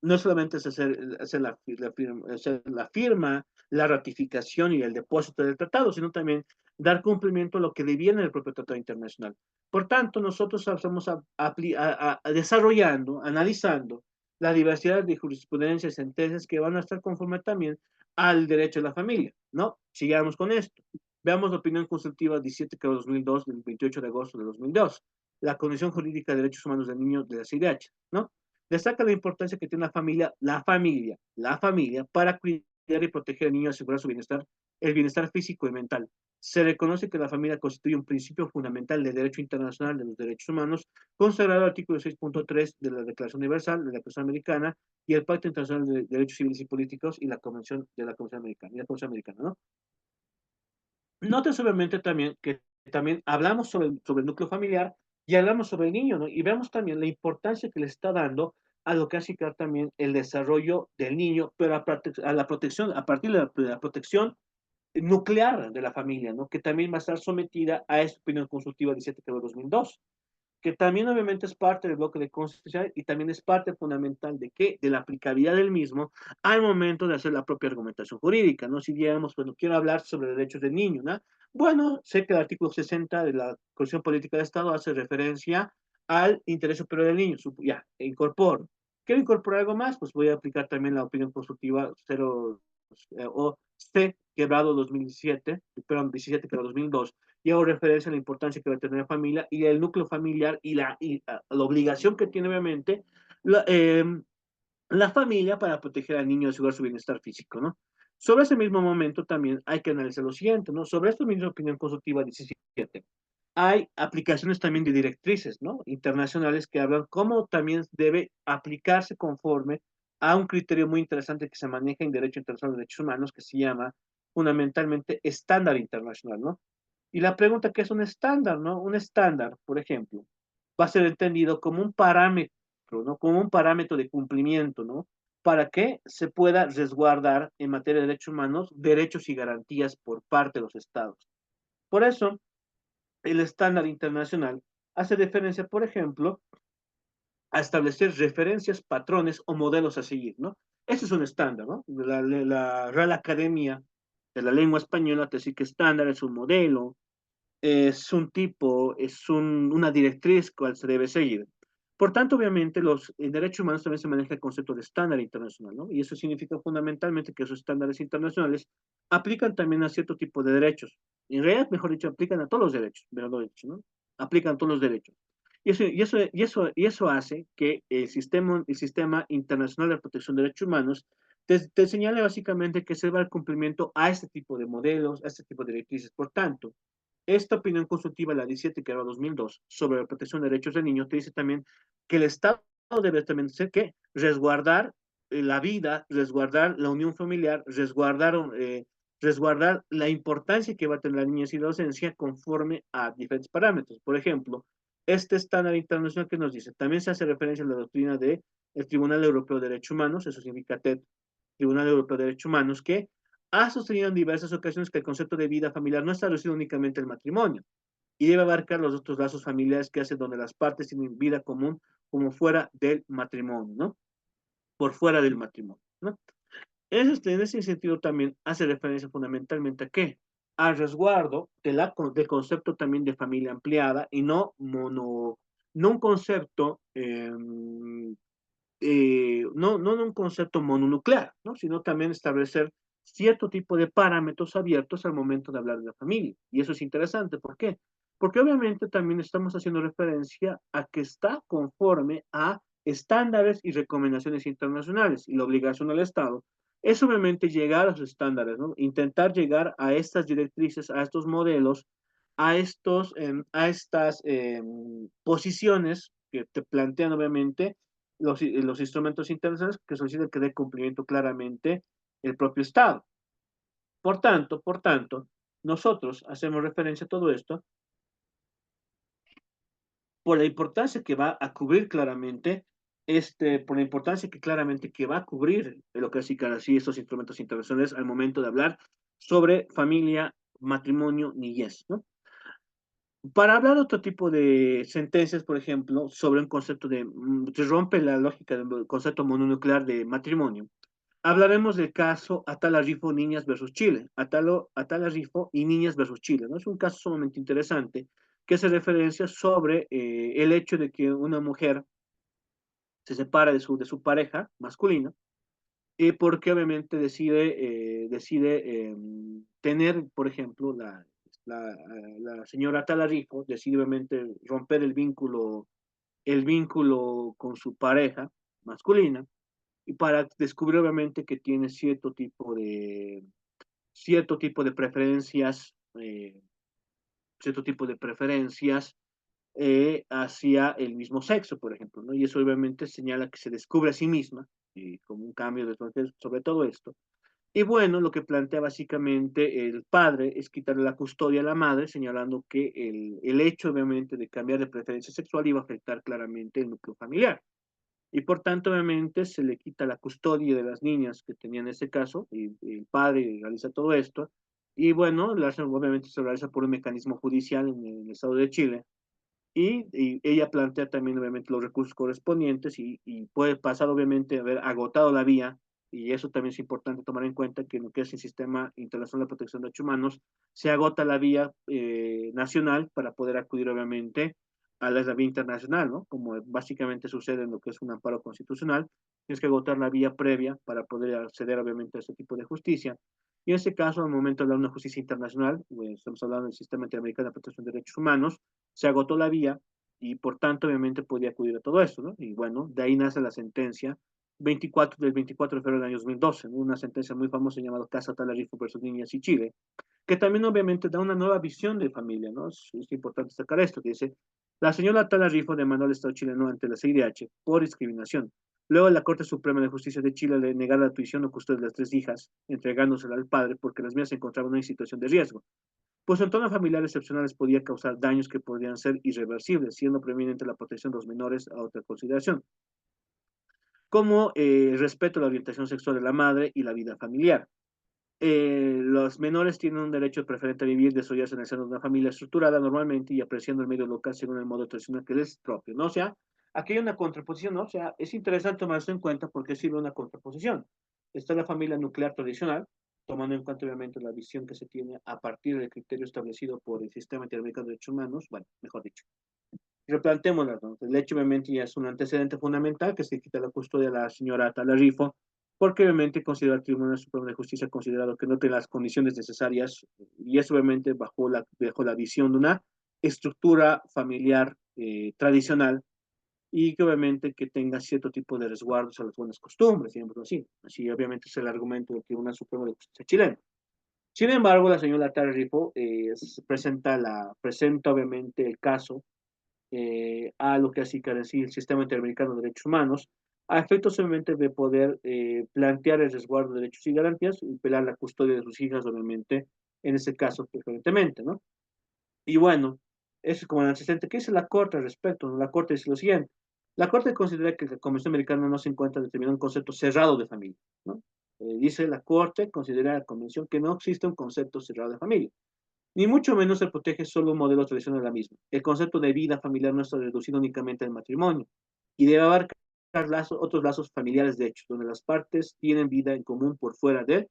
no solamente es hacer la firma, la ratificación y el depósito del tratado, sino también dar cumplimiento a lo que deviene del propio tratado internacional. Por tanto, nosotros estamos desarrollando, analizando la diversidad de jurisprudencias y sentencias que van a estar conforme también al derecho de la familia, ¿no? Sigamos con esto. Veamos la opinión consultiva 17/2002 del 28 de agosto de 2002, la Condición Jurídica de Derechos Humanos del Niño de la CIDH, ¿no? Destaca la importancia que tiene la familia para cuidar y proteger al niño y asegurar su bienestar, el bienestar físico y mental. Se reconoce que la familia constituye un principio fundamental del derecho internacional de los derechos humanos, consagrado en el artículo 6.3 de la Declaración Universal de la Constitución Americana y el Pacto Internacional de Derechos Civiles y Políticos y la Convención de la Convención Americana, y la Convención Americana, ¿no? Noten obviamente también que también hablamos sobre el núcleo familiar y hablamos sobre el niño, ¿no? Y vemos también la importancia que le está dando a lo que hace que también el desarrollo del niño, pero a la protección, a partir de la protección nuclear de la familia, ¿no? Que también va a estar sometida a esta opinión consultiva 17/2002, que también obviamente es parte del bloque de constitucional y también es parte fundamental de que de la aplicabilidad del mismo al momento de hacer la propia argumentación jurídica, ¿no? Si digamos, bueno, quiero hablar sobre derechos del niño, ¿no? Bueno, sé que el artículo 60 de la Constitución Política del Estado hace referencia al interés superior del niño, ya, incorporo. ¿Quiero incorporar algo más? Pues voy a aplicar también la opinión consultiva 0 o C, quebrado 2017, perdón, 17/2002, y hago referencia a la importancia que va a tener la familia y el núcleo familiar la obligación que tiene obviamente la, eh, la familia para proteger al niño y asegurar su bienestar físico, ¿no? Sobre ese mismo momento también hay que analizar lo siguiente, ¿no? Sobre esta misma opinión consultiva 17, hay aplicaciones también de directrices, ¿no? Internacionales que hablan cómo también debe aplicarse conforme a un criterio muy interesante que se maneja en Derecho Internacional de Derechos Humanos que se llama fundamentalmente estándar internacional, ¿no? Y la pregunta, ¿qué es un estándar, no? Un estándar, por ejemplo, va a ser entendido como un parámetro, ¿no? Como un parámetro de cumplimiento, ¿no? Para que se pueda resguardar en materia de derechos humanos derechos y garantías por parte de los estados. Por eso, el estándar internacional hace referencia, por ejemplo, a establecer referencias, patrones o modelos a seguir, ¿no? Ese es un estándar, ¿no? La Real Academia de la Lengua Española te dice que estándar es un modelo, es un tipo, una directriz cual se debe seguir. Por tanto, obviamente, en derechos humanos también se maneja el concepto de estándar internacional, ¿no? Y eso significa fundamentalmente que esos estándares internacionales aplican también a cierto tipo de derechos. En realidad, mejor dicho, aplican a todos los derechos, mejor dicho, ¿no? Aplican a todos los derechos. Y eso hace que el sistema internacional de protección de derechos humanos te señale básicamente que se va al cumplimiento a este tipo de modelos, a este tipo de directrices. Por tanto, esta opinión consultiva, la 17 que era 2002, sobre la protección de derechos del niño, te dice también que el Estado debe también ser que resguardar la vida, resguardar la unión familiar, resguardar la importancia que va a tener la niñez y la docencia conforme a diferentes parámetros. Por ejemplo, este estándar internacional que nos dice, también se hace referencia a la doctrina del Tribunal Europeo de Derechos Humanos, eso significa TED, Tribunal Europeo de Derechos Humanos, que ha sostenido en diversas ocasiones que el concepto de vida familiar no está reducido únicamente al matrimonio y debe abarcar los otros lazos familiares que hacen donde las partes tienen vida común como fuera del matrimonio, ¿no? Por fuera del matrimonio, ¿no? En ese sentido también hace referencia fundamentalmente a qué? Al resguardo del concepto también de familia ampliada y no un concepto no en un concepto mononuclear, ¿no? Sino también establecer cierto tipo de parámetros abiertos al momento de hablar de la familia. Y eso es interesante. ¿Por qué? Porque obviamente también estamos haciendo referencia a que está conforme a estándares y recomendaciones internacionales y la obligación del Estado es obviamente llegar a los estándares, ¿no? Intentar llegar a estas directrices, a estos modelos a estas posiciones que te plantean obviamente los instrumentos internacionales que solicitan que dé cumplimiento claramente el propio Estado. Por tanto, nosotros hacemos referencia a todo esto por la importancia que va a cubrir claramente, por la importancia que claramente que va a cubrir lo que así estos instrumentos internacionales al momento de hablar sobre familia, matrimonio, niñez, ¿no? Para hablar de otro tipo de sentencias, por ejemplo, sobre un concepto se rompe la lógica del concepto mononuclear de matrimonio. Hablaremos del caso Atala Rifo Niñas versus Chile. Atala Rifo y Niñas versus Chile, ¿no? Es un caso sumamente interesante que hace referencia sobre el hecho de que una mujer se separa de su pareja masculina porque obviamente decide tener, por ejemplo, la, la señora Talarico decide obviamente romper el vínculo con su pareja masculina y para descubrir obviamente que tiene cierto tipo de preferencias, cierto tipo de preferencias hacia el mismo sexo, por ejemplo, ¿no? Y eso obviamente señala que se descubre a sí misma como un cambio sobre todo esto. Y bueno, lo que plantea básicamente el padre es quitarle la custodia a la madre, señalando que el hecho obviamente de cambiar de preferencia sexual iba a afectar claramente el núcleo familiar. Y por tanto, obviamente, se le quita la custodia de las niñas que tenían ese caso, y el padre realiza todo esto. Y bueno, obviamente se realiza por un mecanismo judicial en el estado de Chile, y ella plantea también, obviamente, los recursos correspondientes y puede pasar, obviamente, haber agotado la vía, y eso también es importante tomar en cuenta que en lo que es el Sistema Internacional de Protección de Derechos Humanos, se agota la vía nacional para poder acudir, obviamente, a la vía internacional, ¿no? Como básicamente sucede en lo que es un amparo constitucional, tienes que agotar la vía previa para poder acceder, obviamente, a ese tipo de justicia. Y en ese caso, al momento de hablar de una justicia internacional, pues, estamos hablando del Sistema Interamericano de Protección de Derechos Humanos, se agotó la vía y por tanto obviamente podía acudir a todo esto, ¿no? Y bueno, de ahí nace la sentencia del 24 de febrero del año 2012, ¿no? Una sentencia muy famosa llamada Casa Talarifo versus Niñas y Chile, que también obviamente da una nueva visión de familia, ¿no? Es importante destacar esto, que dice, la señora Talarifo demandó al Estado chileno ante la CIDH por discriminación. Luego la Corte Suprema de Justicia de Chile le negara la tuición o custodia de las tres hijas, entregándosela al padre porque las mías se encontraban en situación de riesgo. Pues su entorno familiar excepcionales podía causar daños que podrían ser irreversibles, siendo preeminente la protección de los menores a otra consideración, como el respeto a la orientación sexual de la madre y la vida familiar. Los menores tienen un derecho preferente a vivir, desarrollarse en el seno de una familia estructurada normalmente y apreciando el medio local según el modo tradicional que les es propio, ¿no? O sea, aquí hay una contraposición, ¿no? O sea, es interesante tomar esto en cuenta porque sirve una contraposición. Está la familia nuclear tradicional, tomando en cuenta obviamente la visión que se tiene a partir del criterio establecido por el Sistema Interamericano de Derechos Humanos, bueno, mejor dicho. Replantémosla, ¿no? El hecho obviamente ya es un antecedente fundamental que se quita la custodia a la señora Talarifo, porque obviamente considera el Tribunal Supremo de Justicia ha considerado que no tiene las condiciones necesarias, y eso obviamente bajo la visión de una estructura familiar tradicional, y que obviamente que tenga cierto tipo de resguardos a las buenas costumbres, digamos así. Así obviamente es el argumento del Tribunal Supremo de Justicia chileno. Sin embargo, la señora Talarifo presenta obviamente el caso a lo que así que decir el Sistema Interamericano de Derechos Humanos, a efectos obviamente de poder plantear el resguardo de derechos y garantías y pelar la custodia de sus hijas, obviamente, en ese caso preferentemente, ¿no? Y bueno, eso es como el antecedente. ¿Qué dice la Corte al respecto? ¿No? La Corte dice lo siguiente. La Corte considera que la Convención Americana no se encuentra determinado un concepto cerrado de familia, ¿no? Dice la Corte, considera la Convención que no existe un concepto cerrado de familia, ni mucho menos se protege solo un modelo tradicional de la misma. El concepto de vida familiar no está reducido únicamente al matrimonio y debe abarcar otros lazos familiares de hecho, donde las partes tienen vida en común por fuera del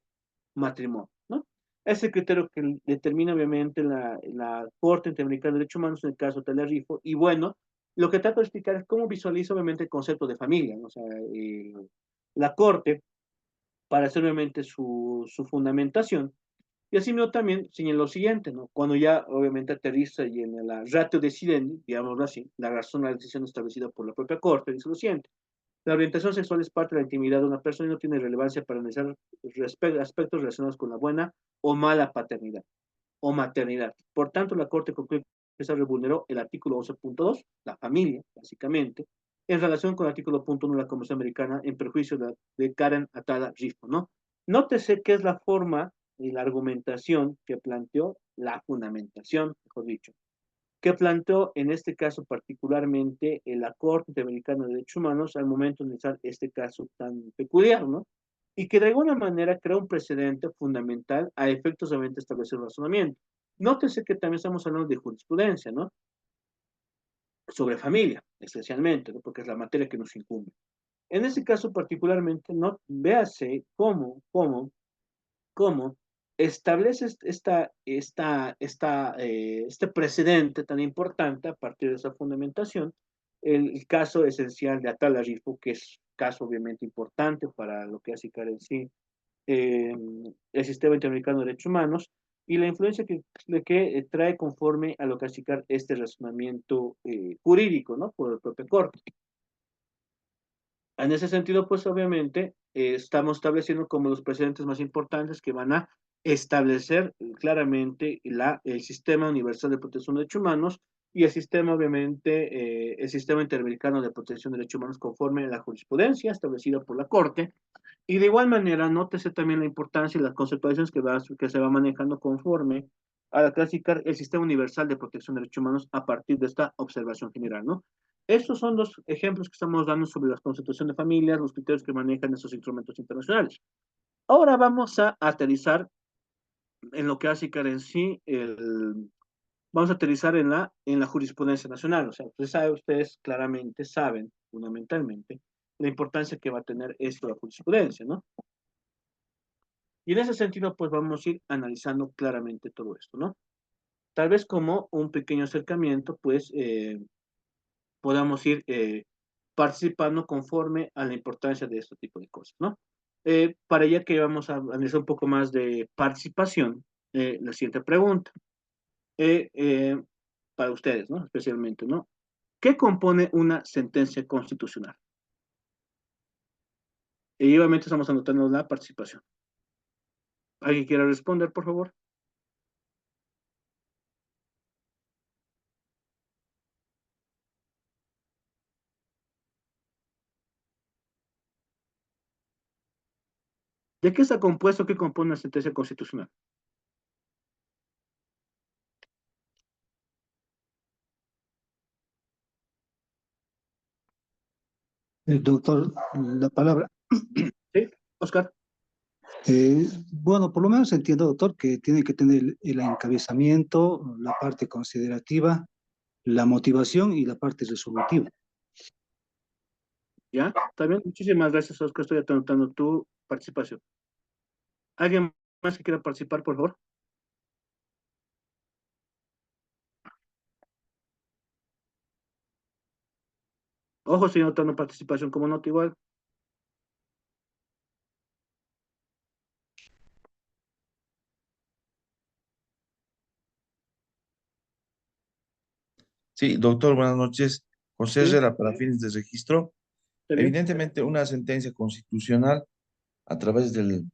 matrimonio, ¿no? Ese criterio que determina obviamente la Corte Interamericana de Derechos Humanos en el caso de Talarifo, y bueno, lo que trato de explicar es cómo visualiza obviamente el concepto de familia, ¿no? O sea, la Corte, para hacer obviamente su fundamentación, y así mismo también señaló lo siguiente, ¿no? Cuando ya obviamente aterriza y en la ratio decidendi, digámoslo así, la razón de la decisión establecida por la propia Corte, dice lo siguiente. La orientación sexual es parte de la intimidad de una persona y no tiene relevancia para analizar aspectos relacionados con la buena o mala paternidad. o maternidad. Por tanto, la Corte concluye que se vulneró el artículo 11.2, la familia, básicamente, en relación con el artículo 1 de la Convención Americana en perjuicio de Karen Atada Rifo, ¿no? Nótese que es la forma y la argumentación que planteó, la fundamentación, mejor dicho, que planteó en este caso particularmente la Corte Interamericana de Derechos Humanos al momento de analizar este caso tan peculiar, ¿no? Y que de alguna manera crea un precedente fundamental a efectos de establecer un razonamiento. Nótese que también estamos hablando de jurisprudencia, ¿no? Sobre familia, esencialmente, ¿no? Porque es la materia que nos incumbe. En este caso particularmente, no véase cómo establece este precedente tan importante a partir de esa fundamentación, el caso esencial de Atala Rifo, que es caso obviamente importante para lo que hace en sí eh, el sistema interamericano de derechos humanos y la influencia que trae conforme a lo que hace este razonamiento jurídico, ¿no? Por el propio Corte. En ese sentido, pues obviamente estamos estableciendo como los precedentes más importantes que van a establecer claramente el sistema universal de protección de derechos humanos y el sistema, obviamente, el sistema interamericano de protección de derechos humanos conforme a la jurisprudencia establecida por la Corte. Y de igual manera, nótese también la importancia y las consecuencias que se va manejando conforme a la clasificar el sistema universal de protección de derechos humanos a partir de esta observación general, ¿no? Estos son los ejemplos que estamos dando sobre la constitución de familias, los criterios que manejan esos instrumentos internacionales. Ahora vamos a aterrizar en lo que hace en sí vamos a aterrizar en la jurisprudencia nacional. O sea, ustedes claramente saben, fundamentalmente, la importancia que va a tener esto la jurisprudencia, ¿no? Y en ese sentido, pues vamos a ir analizando claramente todo esto, ¿no? Tal vez como un pequeño acercamiento, pues podamos ir participando conforme a la importancia de este tipo de cosas, ¿no? Para ello que vamos a analizar un poco más de participación, la siguiente pregunta, eh, eh, para ustedes, ¿no? Especialmente, ¿no? ¿Qué compone una sentencia constitucional? Y obviamente estamos anotando la participación. ¿Alguien quiere responder, por favor? ¿De qué está compuesto, qué compone una sentencia constitucional? Doctor, la palabra. ¿Sí? Oscar. Bueno, por lo menos entiendo, doctor, que tiene que tener el encabezamiento, la parte considerativa, la motivación y la parte resolutiva. ¿Ya? ¿Está bien? Muchísimas gracias, Oscar. Estoy anotando tu participación. ¿Alguien más que quiera participar, por favor? Ojo, estoy anotando participación como nota igual. Sí, doctor, buenas noches. José Sí, Herrera, para fines de registro. está bien. Evidentemente, una sentencia constitucional a través del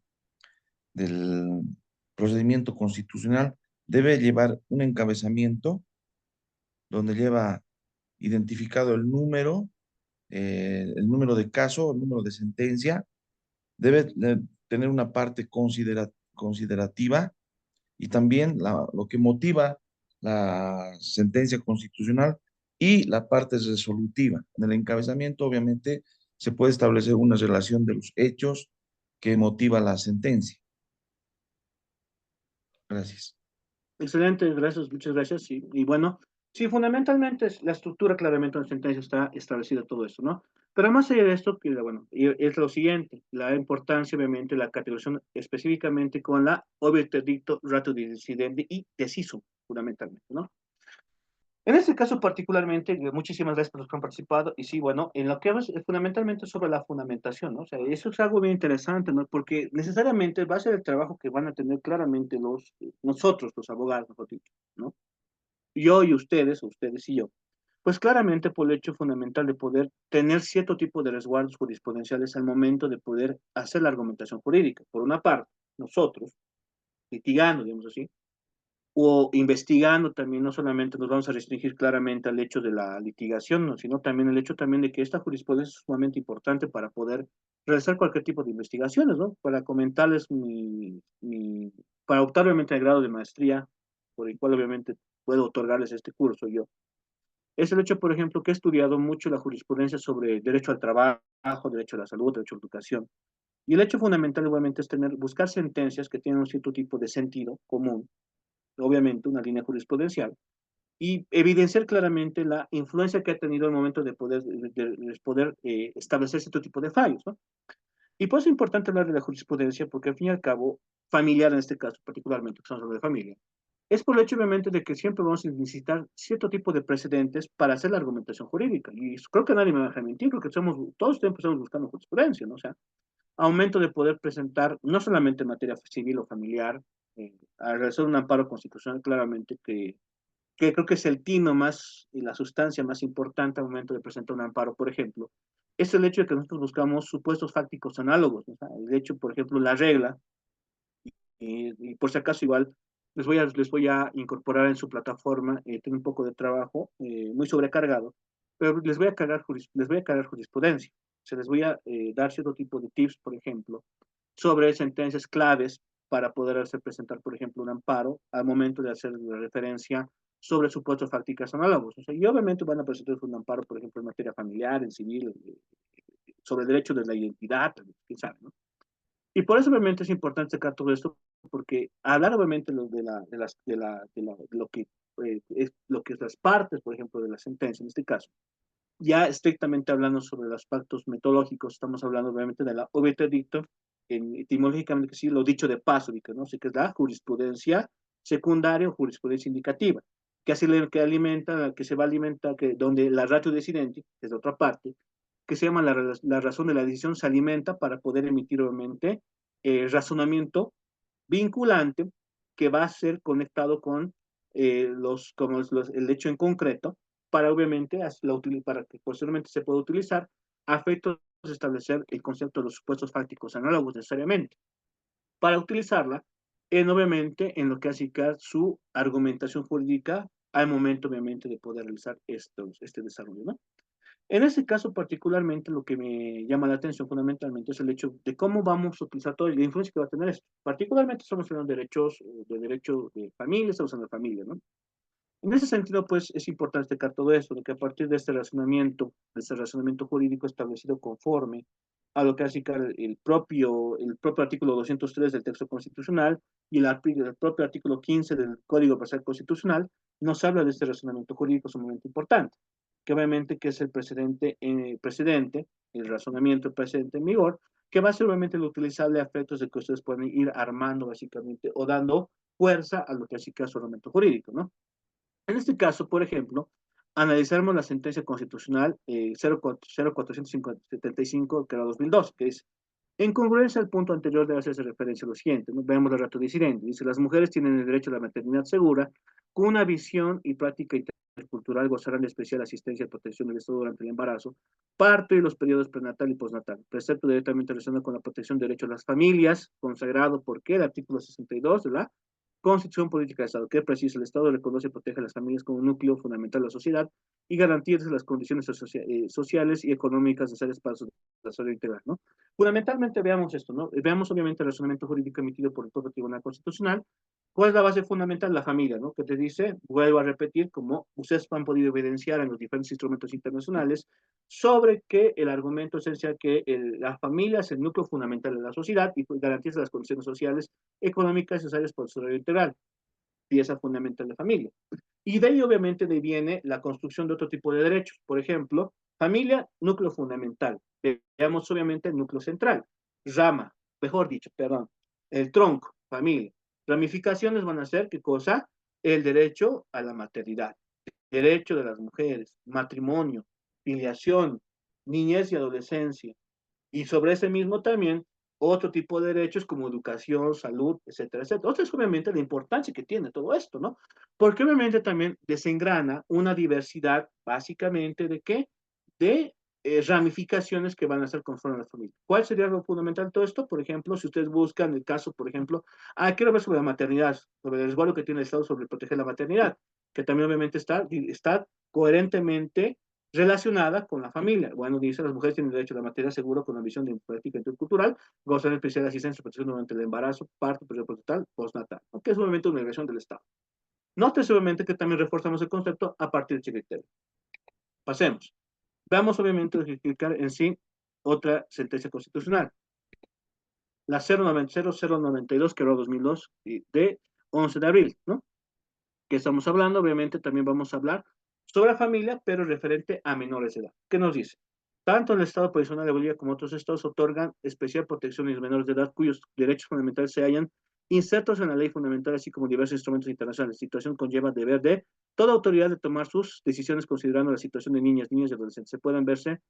procedimiento constitucional debe llevar un encabezamiento donde lleva identificado el número de caso, el número de sentencia. Debe tener una parte considerativa y también lo que motiva la sentencia constitucional y la parte resolutiva. En el encabezamiento, obviamente, se puede establecer una relación de los hechos que motiva la sentencia. Gracias. Excelente, gracias, muchas gracias. Sí. Y bueno, sí, fundamentalmente la estructura claramente en la sentencia está establecida todo esto, ¿no? Pero más allá de esto, que bueno, es lo siguiente, la importancia, obviamente, la categorización específicamente con la obvio dicto, rato de decidente y deciso, fundamentalmente, ¿no? En este caso particularmente, muchísimas gracias por los que han participado. Y sí, bueno, en lo que hablas es fundamentalmente sobre la fundamentación, ¿no? O sea, eso es algo bien interesante, ¿no? Porque necesariamente va a ser el trabajo que van a tener claramente nosotros, los abogados, mejor dicho, ¿no? Yo y ustedes, o ustedes y yo. Pues claramente por el hecho fundamental de poder tener cierto tipo de resguardos jurisprudenciales al momento de poder hacer la argumentación jurídica. Por una parte, nosotros, litigando, digamos así, o investigando también, no solamente nos vamos a restringir claramente al hecho de la litigación, ¿no? Sino también el hecho también de que esta jurisprudencia es sumamente importante para poder realizar cualquier tipo de investigaciones, ¿no? Para comentarles para optar obviamente al grado de maestría, por el cual obviamente puedo otorgarles este curso yo. Es el hecho, por ejemplo, que he estudiado mucho la jurisprudencia sobre derecho al trabajo, derecho a la salud, derecho a la educación. Y el hecho fundamental igualmente es buscar sentencias que tienen un cierto tipo de sentido común, obviamente una línea jurisprudencial, y evidenciar claramente la influencia que ha tenido el momento de poder establecer cierto tipo de fallos, ¿no? Y por eso es importante hablar de la jurisprudencia, porque al fin y al cabo, familiar en este caso, particularmente, que estamos hablando de familia, es por el hecho obviamente de que siempre vamos a necesitar cierto tipo de precedentes para hacer la argumentación jurídica. Y creo que nadie me va a dejar mentir, porque todos siempre estamos buscando jurisprudencia, ¿no? O sea, aumento de poder presentar, no solamente en materia civil o familiar, al realizar un amparo constitucional claramente que creo que es el tino más y la sustancia más importante al momento de presentar un amparo, por ejemplo, es el hecho de que nosotros buscamos supuestos fácticos análogos, ¿no? O sea, el hecho, por ejemplo, la regla, y por si acaso igual les voy a incorporar en su plataforma, tengo un poco de trabajo muy sobrecargado, pero les voy a cargar jurisprudencia. Se les voy a dar cierto tipo de tips, por ejemplo, sobre sentencias claves para poder hacer presentar, por ejemplo, un amparo al momento de hacer la referencia sobre supuestos fácticas análogos. O sea, y obviamente van a presentar un amparo, por ejemplo, en materia familiar, en civil, sobre el derecho de la identidad, quién sabe, ¿no? Y por eso obviamente es importante sacar todo esto, porque hablar obviamente de lo que lo que es las partes, por ejemplo, de la sentencia, en este caso, ya estrictamente hablando sobre los aspectos metodológicos, estamos hablando obviamente de la obiter dictum, etimológicamente que sí, lo dicho de paso, ¿no? Así que es la jurisprudencia secundaria o jurisprudencia indicativa, que así que alimenta, que se va a alimentar, que donde la ratio decidenti, que es la otra parte, que se llama la razón de la decisión, se alimenta para poder emitir obviamente razonamiento vinculante que va a ser conectado con el hecho en concreto para obviamente para que posteriormente se pueda utilizar a efectos de establecer el concepto de los supuestos fácticos análogos necesariamente para utilizarla obviamente en lo que hace su argumentación jurídica al momento obviamente de poder realizar este desarrollo, ¿no? En este caso particularmente lo que me llama la atención fundamentalmente es el hecho de cómo vamos a utilizar toda la influencia que va a tener esto. Particularmente estamos hablando de derecho de familia, estamos hablando de familia, ¿no? En ese sentido, pues, es importante destacar todo esto, de que a partir de este razonamiento jurídico establecido conforme a lo que hace el propio artículo 203 del texto constitucional y el propio artículo 15 del Código Procesal Constitucional, nos habla de este razonamiento jurídico sumamente importante, que obviamente que es precedente, el razonamiento precedente en vigor, que va a ser obviamente lo utilizable a efectos de que ustedes pueden ir armando básicamente o dando fuerza a lo que hace el razonamiento jurídico, ¿no? En este caso, por ejemplo, analizaremos la sentencia constitucional 0475, que era 2002, que es, en congruencia al punto anterior debe hacerse referencia a lo siguiente, ¿no? Vemos el rato disidente, dice, las mujeres tienen el derecho a la maternidad segura, con una visión y práctica intercultural gozarán de especial asistencia y protección del Estado durante el embarazo, parto y los periodos prenatal y postnatal, precepto directamente relacionado con la protección de derechos de las familias, consagrado por qué el artículo 62 de la Constitución Política de Estado, que precisa el Estado reconoce y protege a las familias como un núcleo fundamental de la sociedad y garantiza las condiciones sociales y económicas necesarias para su desarrollo integral, ¿no? Fundamentalmente veamos esto, ¿no? Veamos obviamente el razonamiento jurídico emitido por el propio Tribunal Constitucional. ¿Cuál es la base fundamental? La familia, ¿no? Que te dice, vuelvo a repetir, como ustedes han podido evidenciar en los diferentes instrumentos internacionales, sobre que el argumento esencial que la familia es el núcleo fundamental de la sociedad y garantiza las condiciones sociales, económicas necesarias para el desarrollo integral, pieza fundamental de familia. Y de ahí obviamente viene la construcción de otro tipo de derechos. Por ejemplo, familia, núcleo fundamental. Veamos obviamente el núcleo central. Rama, mejor dicho, perdón, el tronco, familia. Ramificaciones van a ser, ¿qué cosa? El derecho a la maternidad, derecho de las mujeres, matrimonio, filiación, niñez y adolescencia. Y sobre ese mismo también otro tipo de derechos como educación, salud, etcétera, etcétera. Otra es obviamente la importancia que tiene todo esto, ¿no? Porque obviamente también desengrana una diversidad básicamente de qué? De ramificaciones que van a ser conforme a la familia. ¿Cuál sería lo fundamental de todo esto? Por ejemplo, si ustedes buscan el caso, por ejemplo, quiero ver sobre la maternidad, sobre el resguardo que tiene el Estado sobre proteger la maternidad, que también obviamente está coherentemente relacionada con la familia. Bueno, dice, las mujeres tienen derecho a la maternidad seguro con la visión de práctica intercultural, gozan de especial asistencia y protección durante el embarazo, parto, periodo postnatal, postnatal, que es obviamente una obligación del Estado. Note obviamente que también reforzamos el concepto a partir de este criterio. Pasemos. Vamos obviamente a explicar en sí otra sentencia constitucional, la 0092, que era 2002, de 11 de abril, ¿no? Que estamos hablando, obviamente también vamos a hablar sobre la familia, pero referente a menores de edad. ¿Qué nos dice? Tanto el Estado provisional de Bolivia como otros estados otorgan especial protección a los menores de edad cuyos derechos fundamentales se hallan insertos en la ley fundamental, así como diversos instrumentos internacionales. La situación conlleva deber de toda autoridad de tomar sus decisiones considerando la situación de niñas, niños y adolescentes. Se pueden verse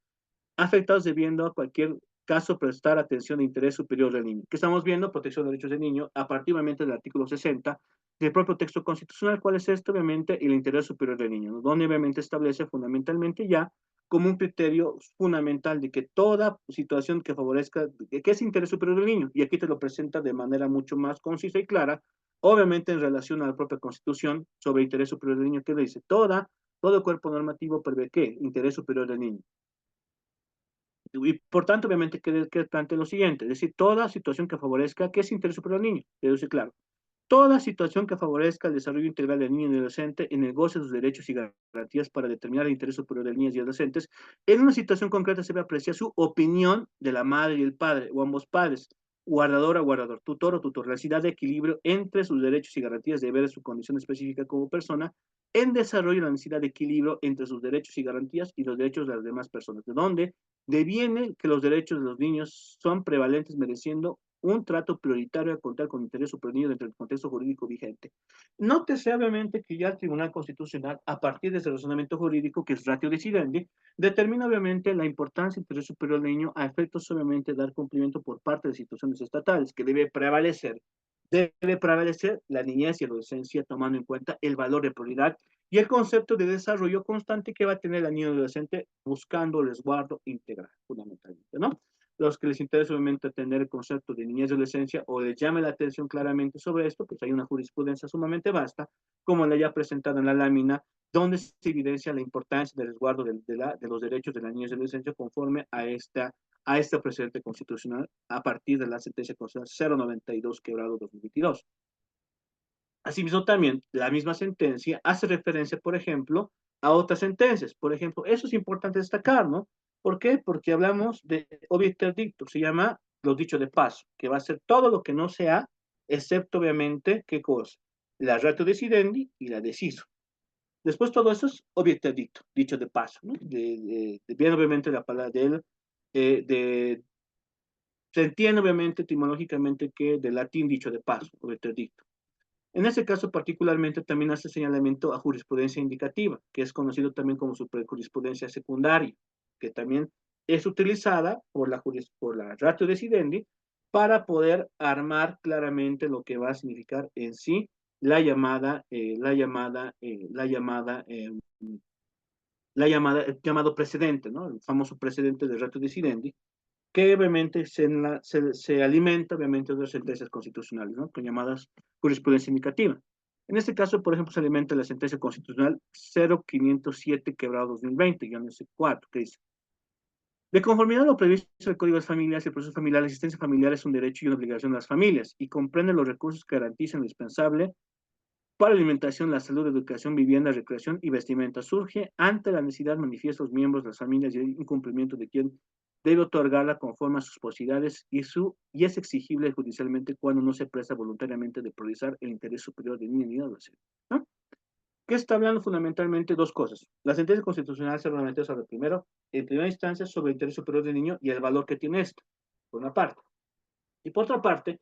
afectados debiendo a cualquier caso prestar atención de interés superior del niño. ¿Qué estamos viendo? Protección de derechos del niño, a partir obviamente del artículo 60 del propio texto constitucional. ¿Cuál es esto? Obviamente el interés superior del niño, ¿no? Donde obviamente establece fundamentalmente ya como un criterio fundamental de que toda situación que favorezca, que es interés superior del niño, y aquí te lo presenta de manera mucho más concisa y clara, obviamente en relación a la propia constitución sobre interés superior del niño, que dice, todo cuerpo normativo prevé que interés superior del niño. Y por tanto, obviamente, que plantea lo siguiente, es decir, toda situación que favorezca, ¿qué es interés superior al niño? Debe ser claro. Toda situación que favorezca el desarrollo integral del niño y del adolescente en el goce de sus derechos y garantías para determinar el interés superior de niños y adolescentes, en una situación concreta se debe apreciar su opinión de la madre y el padre, o ambos padres, guardador o guardador, tutor o tutor, la necesidad de equilibrio entre sus derechos y garantías de ver su condición específica como persona, en desarrollo la necesidad de equilibrio entre sus derechos y garantías y los derechos de las demás personas, de donde deviene que los derechos de los niños son prevalentes mereciendo un trato prioritario a contar con interés superior dentro del contexto jurídico vigente. Nótese obviamente que ya el Tribunal Constitucional, a partir de ese razonamiento jurídico, que es ratio decidendi, determina obviamente la importancia del interés superior del niño a efectos obviamente de dar cumplimiento por parte de instituciones estatales, que debe prevalecer la niñez y adolescencia tomando en cuenta el valor de prioridad y el concepto de desarrollo constante que va a tener la niña y adolescente buscando el resguardo integral, fundamentalmente, ¿no? Los que les interesa obviamente tener el concepto de niñez y adolescencia o les llame la atención claramente sobre esto, pues hay una jurisprudencia sumamente vasta, como la ya presentada en la lámina, donde se evidencia la importancia del resguardo de los derechos de la niñez y adolescencia conforme a este precedente constitucional a partir de la sentencia constitucional 092 quebrado 2022. Asimismo, también la misma sentencia hace referencia, por ejemplo, a otras sentencias. Por ejemplo, eso es importante destacar, ¿no? ¿Por qué? Porque hablamos de obiter dictum, se llama los dichos de paso, que va a ser todo lo que no sea, excepto obviamente, ¿qué cosa? La ratio decidendi y la deciso. Después todo eso es obiter dictum, dicho de paso, ¿no? Bien obviamente la palabra se entiende obviamente etimológicamente que del latín dicho de paso, obiter dictum. En este caso, particularmente, también hace señalamiento a jurisprudencia indicativa, que es conocido también como jurisprudencia secundaria, que también es utilizada por la ratio decidendi para poder armar claramente lo que va a significar en sí el llamado precedente, ¿no? El famoso precedente de ratio decidendi, que obviamente se alimenta obviamente de las sentencias constitucionales, ¿no? Con llamadas jurisprudencia indicativa. En este caso, por ejemplo, se alimenta la sentencia constitucional 0507 quebrado 2020, guión S4, que dice, de conformidad a lo previsto en el Código de las Familias, el proceso familiar, la asistencia familiar es un derecho y una obligación de las familias y comprende los recursos que garantizan lo indispensable para la alimentación, la salud, educación, vivienda, recreación y vestimenta. Surge ante la necesidad manifiesta de los miembros de las familias y el incumplimiento de quien debe otorgarla conforme a sus posibilidades y es exigible judicialmente cuando no se presta voluntariamente de priorizar el interés superior de niño y adolescente, ¿no? ¿Qué está hablando fundamentalmente? Dos cosas. La sentencia constitucional se reglamenta sobre, primero, en primera instancia, sobre el interés superior del niño y el valor que tiene esto, por una parte. Y por otra parte,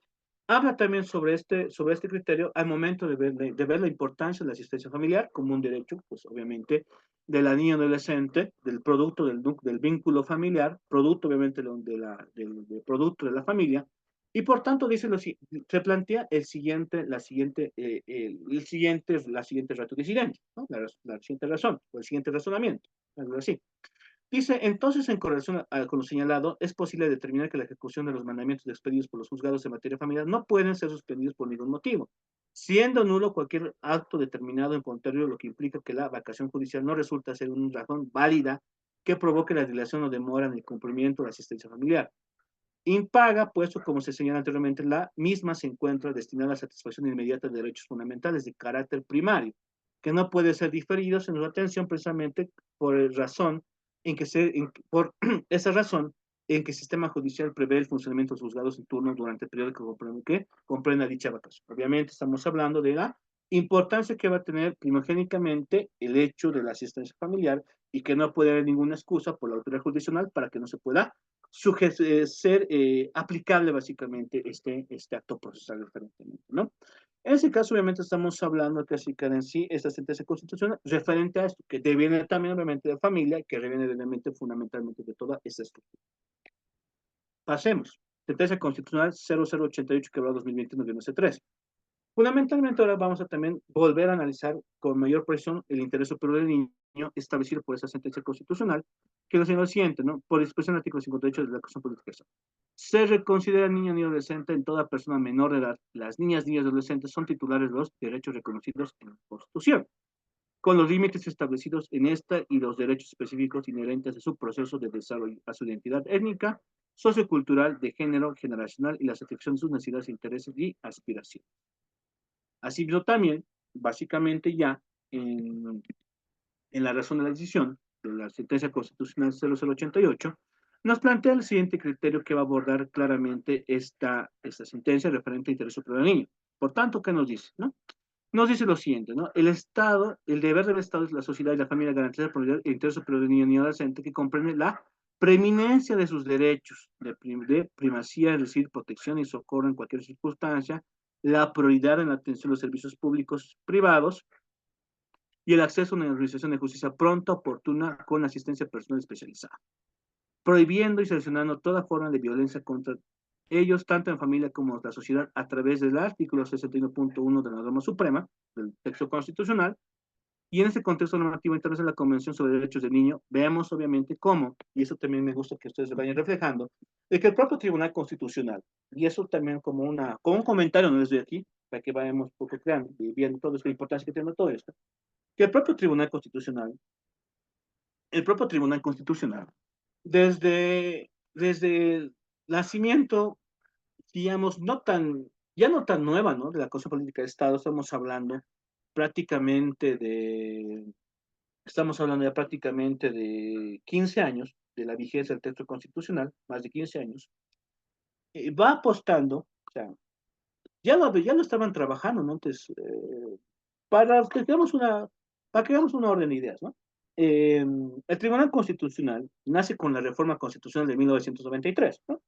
habla también sobre este criterio al momento de ver la importancia de la asistencia familiar como un derecho, pues obviamente, de la niña adolescente, del producto del vínculo familiar, producto obviamente del producto de la familia, y por tanto dice se plantea la siguiente ratio disidente, ¿no? La siguiente razón, o el siguiente razonamiento, algo así. Dice, entonces, en correlación con lo señalado, es posible determinar que la ejecución de los mandamientos expedidos por los juzgados en materia familiar no pueden ser suspendidos por ningún motivo, siendo nulo cualquier acto determinado en contrario, lo que implica que la vacación judicial no resulta ser una razón válida que provoque la dilación o demora en el cumplimiento de la asistencia familiar. Impaga, puesto, como se señala anteriormente, la misma se encuentra destinada a la satisfacción inmediata de derechos fundamentales de carácter primario, que no puede ser diferidos en su atención precisamente por razón por esa razón en que el sistema judicial prevé el funcionamiento de los juzgados en turno durante el periodo que comprenda dicha vacación. Obviamente estamos hablando de la importancia que va a tener primogénicamente el hecho de la asistencia familiar y que no puede haber ninguna excusa por la autoridad judicial para que no se pueda ser aplicable básicamente este acto procesal referentemente, ¿no? En ese caso, obviamente, estamos hablando casi que en sí esta sentencia constitucional referente a esto, que deviene también, obviamente, de familia, que reviene, obviamente, fundamentalmente de toda esta estructura. Pasemos. Sentencia constitucional 0088, que va a 2021-3. Fundamentalmente, ahora vamos a también volver a analizar con mayor presión el interés superior del niño establecido por esa sentencia constitucional, que es lo siguiente, ¿no? Por disposición del artículo 58 de la Constitución Política. Se reconsidera niño ni adolescente en toda persona menor de edad. Las niñas, niños y adolescentes son titulares de los derechos reconocidos en la Constitución, con los límites establecidos en esta y los derechos específicos inherentes a su proceso de desarrollo, a su identidad étnica, sociocultural, de género, generacional y la satisfacción de sus necesidades, intereses y aspiraciones. Así mismo también, básicamente ya en la razón de la decisión de la sentencia constitucional 0088, nos plantea el siguiente criterio que va a abordar claramente esta sentencia referente a interés superior del niño. Por tanto, ¿qué nos dice? ¿No? Nos dice lo siguiente, ¿no? El Estado, el deber del Estado es la sociedad y la familia garantizar por el interés superior del niño y adolescente que comprende la preeminencia de sus derechos de primacía, es decir, protección y socorro en cualquier circunstancia, la prioridad en la atención a los servicios públicos privados y el acceso a una organización de justicia pronta, oportuna, con asistencia personal especializada, prohibiendo y sancionando toda forma de violencia contra ellos, tanto en familia como en la sociedad, a través del artículo 61.1 de la norma suprema, del texto constitucional, y en este contexto normativo internacional de la Convención sobre Derechos del Niño, veamos obviamente cómo, y eso también me gusta que ustedes lo vayan reflejando, de que el propio Tribunal Constitucional, y eso también como un comentario, no les doy aquí, para que vayamos poco creando, y viendo toda la importancia que tiene todo esto, que el propio Tribunal Constitucional, desde el nacimiento, digamos, ya no tan nueva, ¿no? De la Constitución Política de Estado, estamos hablando ya prácticamente de 15 años de la vigencia del texto constitucional, más de 15 años, va apostando, o sea, ya lo estaban trabajando, ¿no? Antes, para que hagamos una orden de ideas, ¿no? El Tribunal Constitucional nace con la reforma constitucional de 1993, ¿no?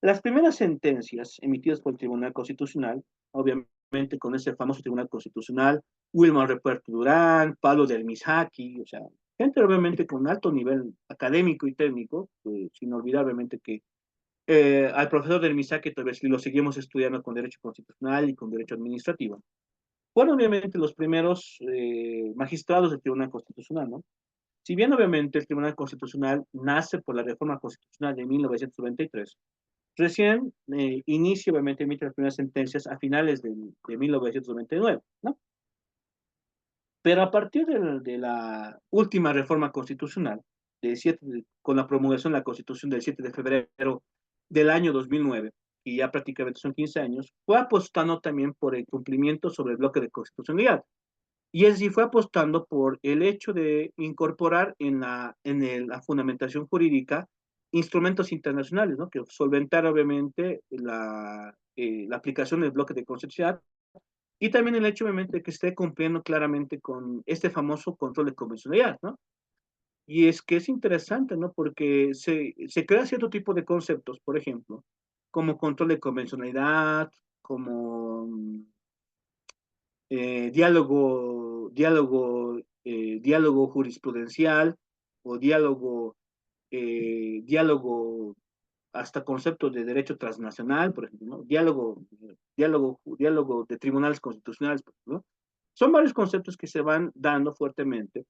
Las primeras sentencias emitidas por el Tribunal Constitucional, obviamente con ese famoso Tribunal Constitucional, Wilmer Repuerto Durán, Pablo del Misaki, o sea, gente obviamente con alto nivel académico y técnico, sin olvidar obviamente que al profesor del Misaki todavía lo seguimos estudiando con Derecho Constitucional y con Derecho Administrativo. Fueron obviamente los primeros magistrados del Tribunal Constitucional, ¿no? Si bien obviamente el Tribunal Constitucional nace por la reforma constitucional de 1993, recién inicia obviamente emite las primeras sentencias a finales de 1999, ¿no? Pero a partir de la última reforma constitucional, con la promulgación de la Constitución del 7 de febrero del año 2009, y ya prácticamente son 15 años, fue apostando también por el cumplimiento sobre el bloque de constitucionalidad. Y así fue apostando por el hecho de incorporar la fundamentación jurídica instrumentos internacionales, ¿no? Que solventar obviamente la aplicación del bloque de constitucionalidad y también el hecho obviamente de que esté cumpliendo claramente con este famoso control de convencionalidad, ¿no? Y es que es interesante, ¿no? Porque se crea cierto tipo de conceptos, por ejemplo, como control de convencionalidad, como diálogo jurisprudencial o diálogo hasta conceptos de derecho transnacional, por ejemplo, ¿no? Diálogo de tribunales constitucionales, ¿no? Son varios conceptos que se van dando fuertemente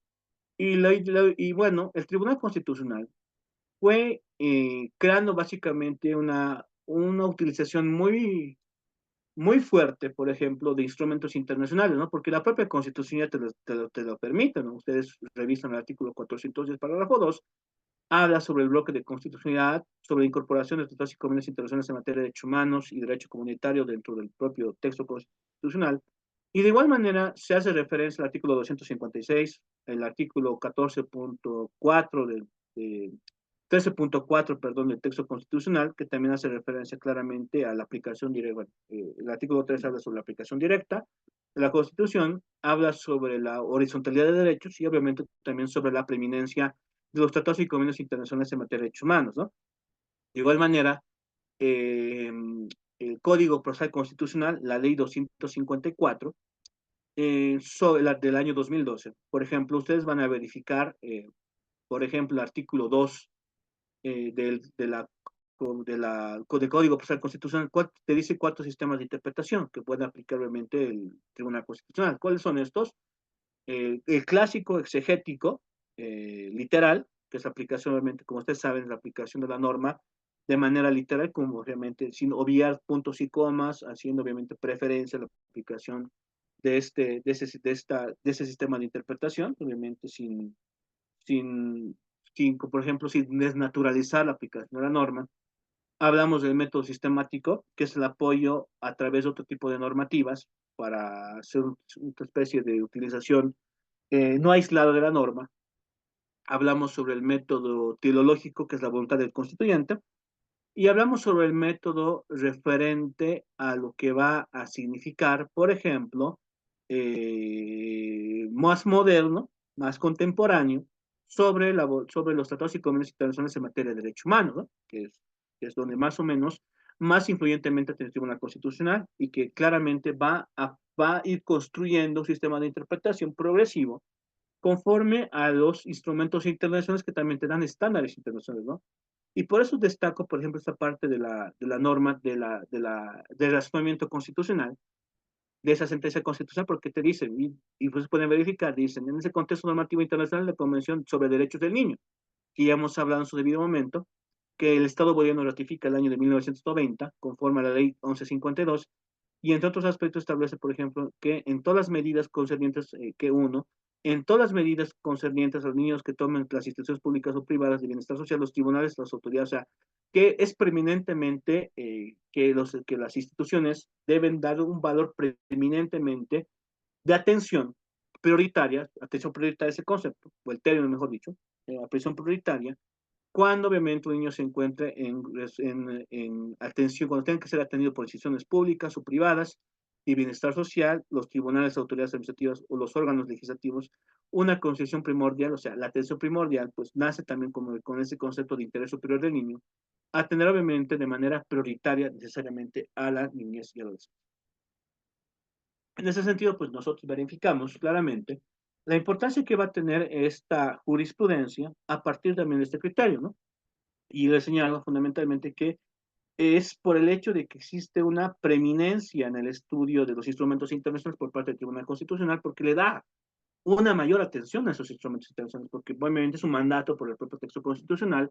y bueno, el Tribunal Constitucional fue creando básicamente una utilización muy fuerte, por ejemplo, de instrumentos internacionales, ¿no? Porque la propia Constitución ya te lo permite, ¿no? Ustedes revisan el artículo 410, parágrafo 2, habla sobre el bloque de constitucionalidad, sobre la incorporación de tratados y convenios internacionales en materia de derechos humanos y derecho comunitario dentro del propio texto constitucional. Y de igual manera se hace referencia al artículo 256, el artículo 14.4 de 13.4, perdón, del texto constitucional, que también hace referencia claramente a la aplicación directa. Bueno, el artículo 3 habla sobre la aplicación directa. La Constitución habla sobre la horizontalidad de derechos y obviamente también sobre la preeminencia de los tratados y convenios internacionales en materia de derechos humanos, ¿no? De igual manera, eh, el Código Procesal Constitucional, la Ley 254, del año 2012. Por ejemplo, ustedes van a verificar, por ejemplo, el artículo 2 del Código Procesal Constitucional, te dice cuatro sistemas de interpretación que puede aplicar obviamente el Tribunal Constitucional. ¿Cuáles son estos? El clásico exegético, literal, que es la aplicación, obviamente, como ustedes saben, la aplicación de la norma de manera literal, como obviamente sin obviar puntos y comas, haciendo obviamente preferencia a la aplicación de ese sistema de interpretación, obviamente sin, por ejemplo, sin desnaturalizar la aplicación de la norma. Hablamos del método sistemático, que es el apoyo a través de otro tipo de normativas para hacer una especie de utilización no aislada de la norma. Hablamos sobre el método teleológico, que es la voluntad del constituyente, y hablamos sobre el método referente a lo que va a significar, por ejemplo, más moderno, más contemporáneo, sobre los tratados y convenios internacionales en materia de derechos humanos, ¿no? Que es donde más o menos, más influyentemente tiene el Tribunal Constitucional y que claramente va a ir construyendo un sistema de interpretación progresivo conforme a los instrumentos internacionales que también te dan estándares internacionales, ¿no? Y por eso destaco, por ejemplo, esta parte de la norma del razonamiento constitucional, de esa sentencia constitucional, porque te dicen, y pues pueden verificar, dicen, en ese contexto normativo internacional, la Convención sobre Derechos del Niño, que ya hemos hablado en su debido momento, que el Estado boliviano ratifica el año de 1990, conforme a la ley 1152, y entre otros aspectos establece, por ejemplo, que en todas las medidas concernientes, en todas las medidas concernientes a los niños que tomen las instituciones públicas o privadas de bienestar social, los tribunales, las autoridades, o sea, que es preeminentemente que las instituciones deben dar un valor preeminentemente de atención prioritaria ese concepto, o el término mejor dicho, atención prioritaria, cuando obviamente un niño se encuentre en atención, cuando tenga que ser atendido por instituciones públicas o privadas y bienestar social, los tribunales, autoridades administrativas o los órganos legislativos, una concepción primordial, o sea, la atención primordial, pues nace también con ese concepto de interés superior del niño, atender obviamente de manera prioritaria necesariamente a la niñez y adolescencia. En ese sentido, pues nosotros verificamos claramente la importancia que va a tener esta jurisprudencia a partir también de este criterio, ¿no? Y le señalo fundamentalmente que es por el hecho de que existe una preeminencia en el estudio de los instrumentos internacionales por parte del Tribunal Constitucional, porque le da una mayor atención a esos instrumentos internacionales, porque obviamente es un mandato por el propio texto constitucional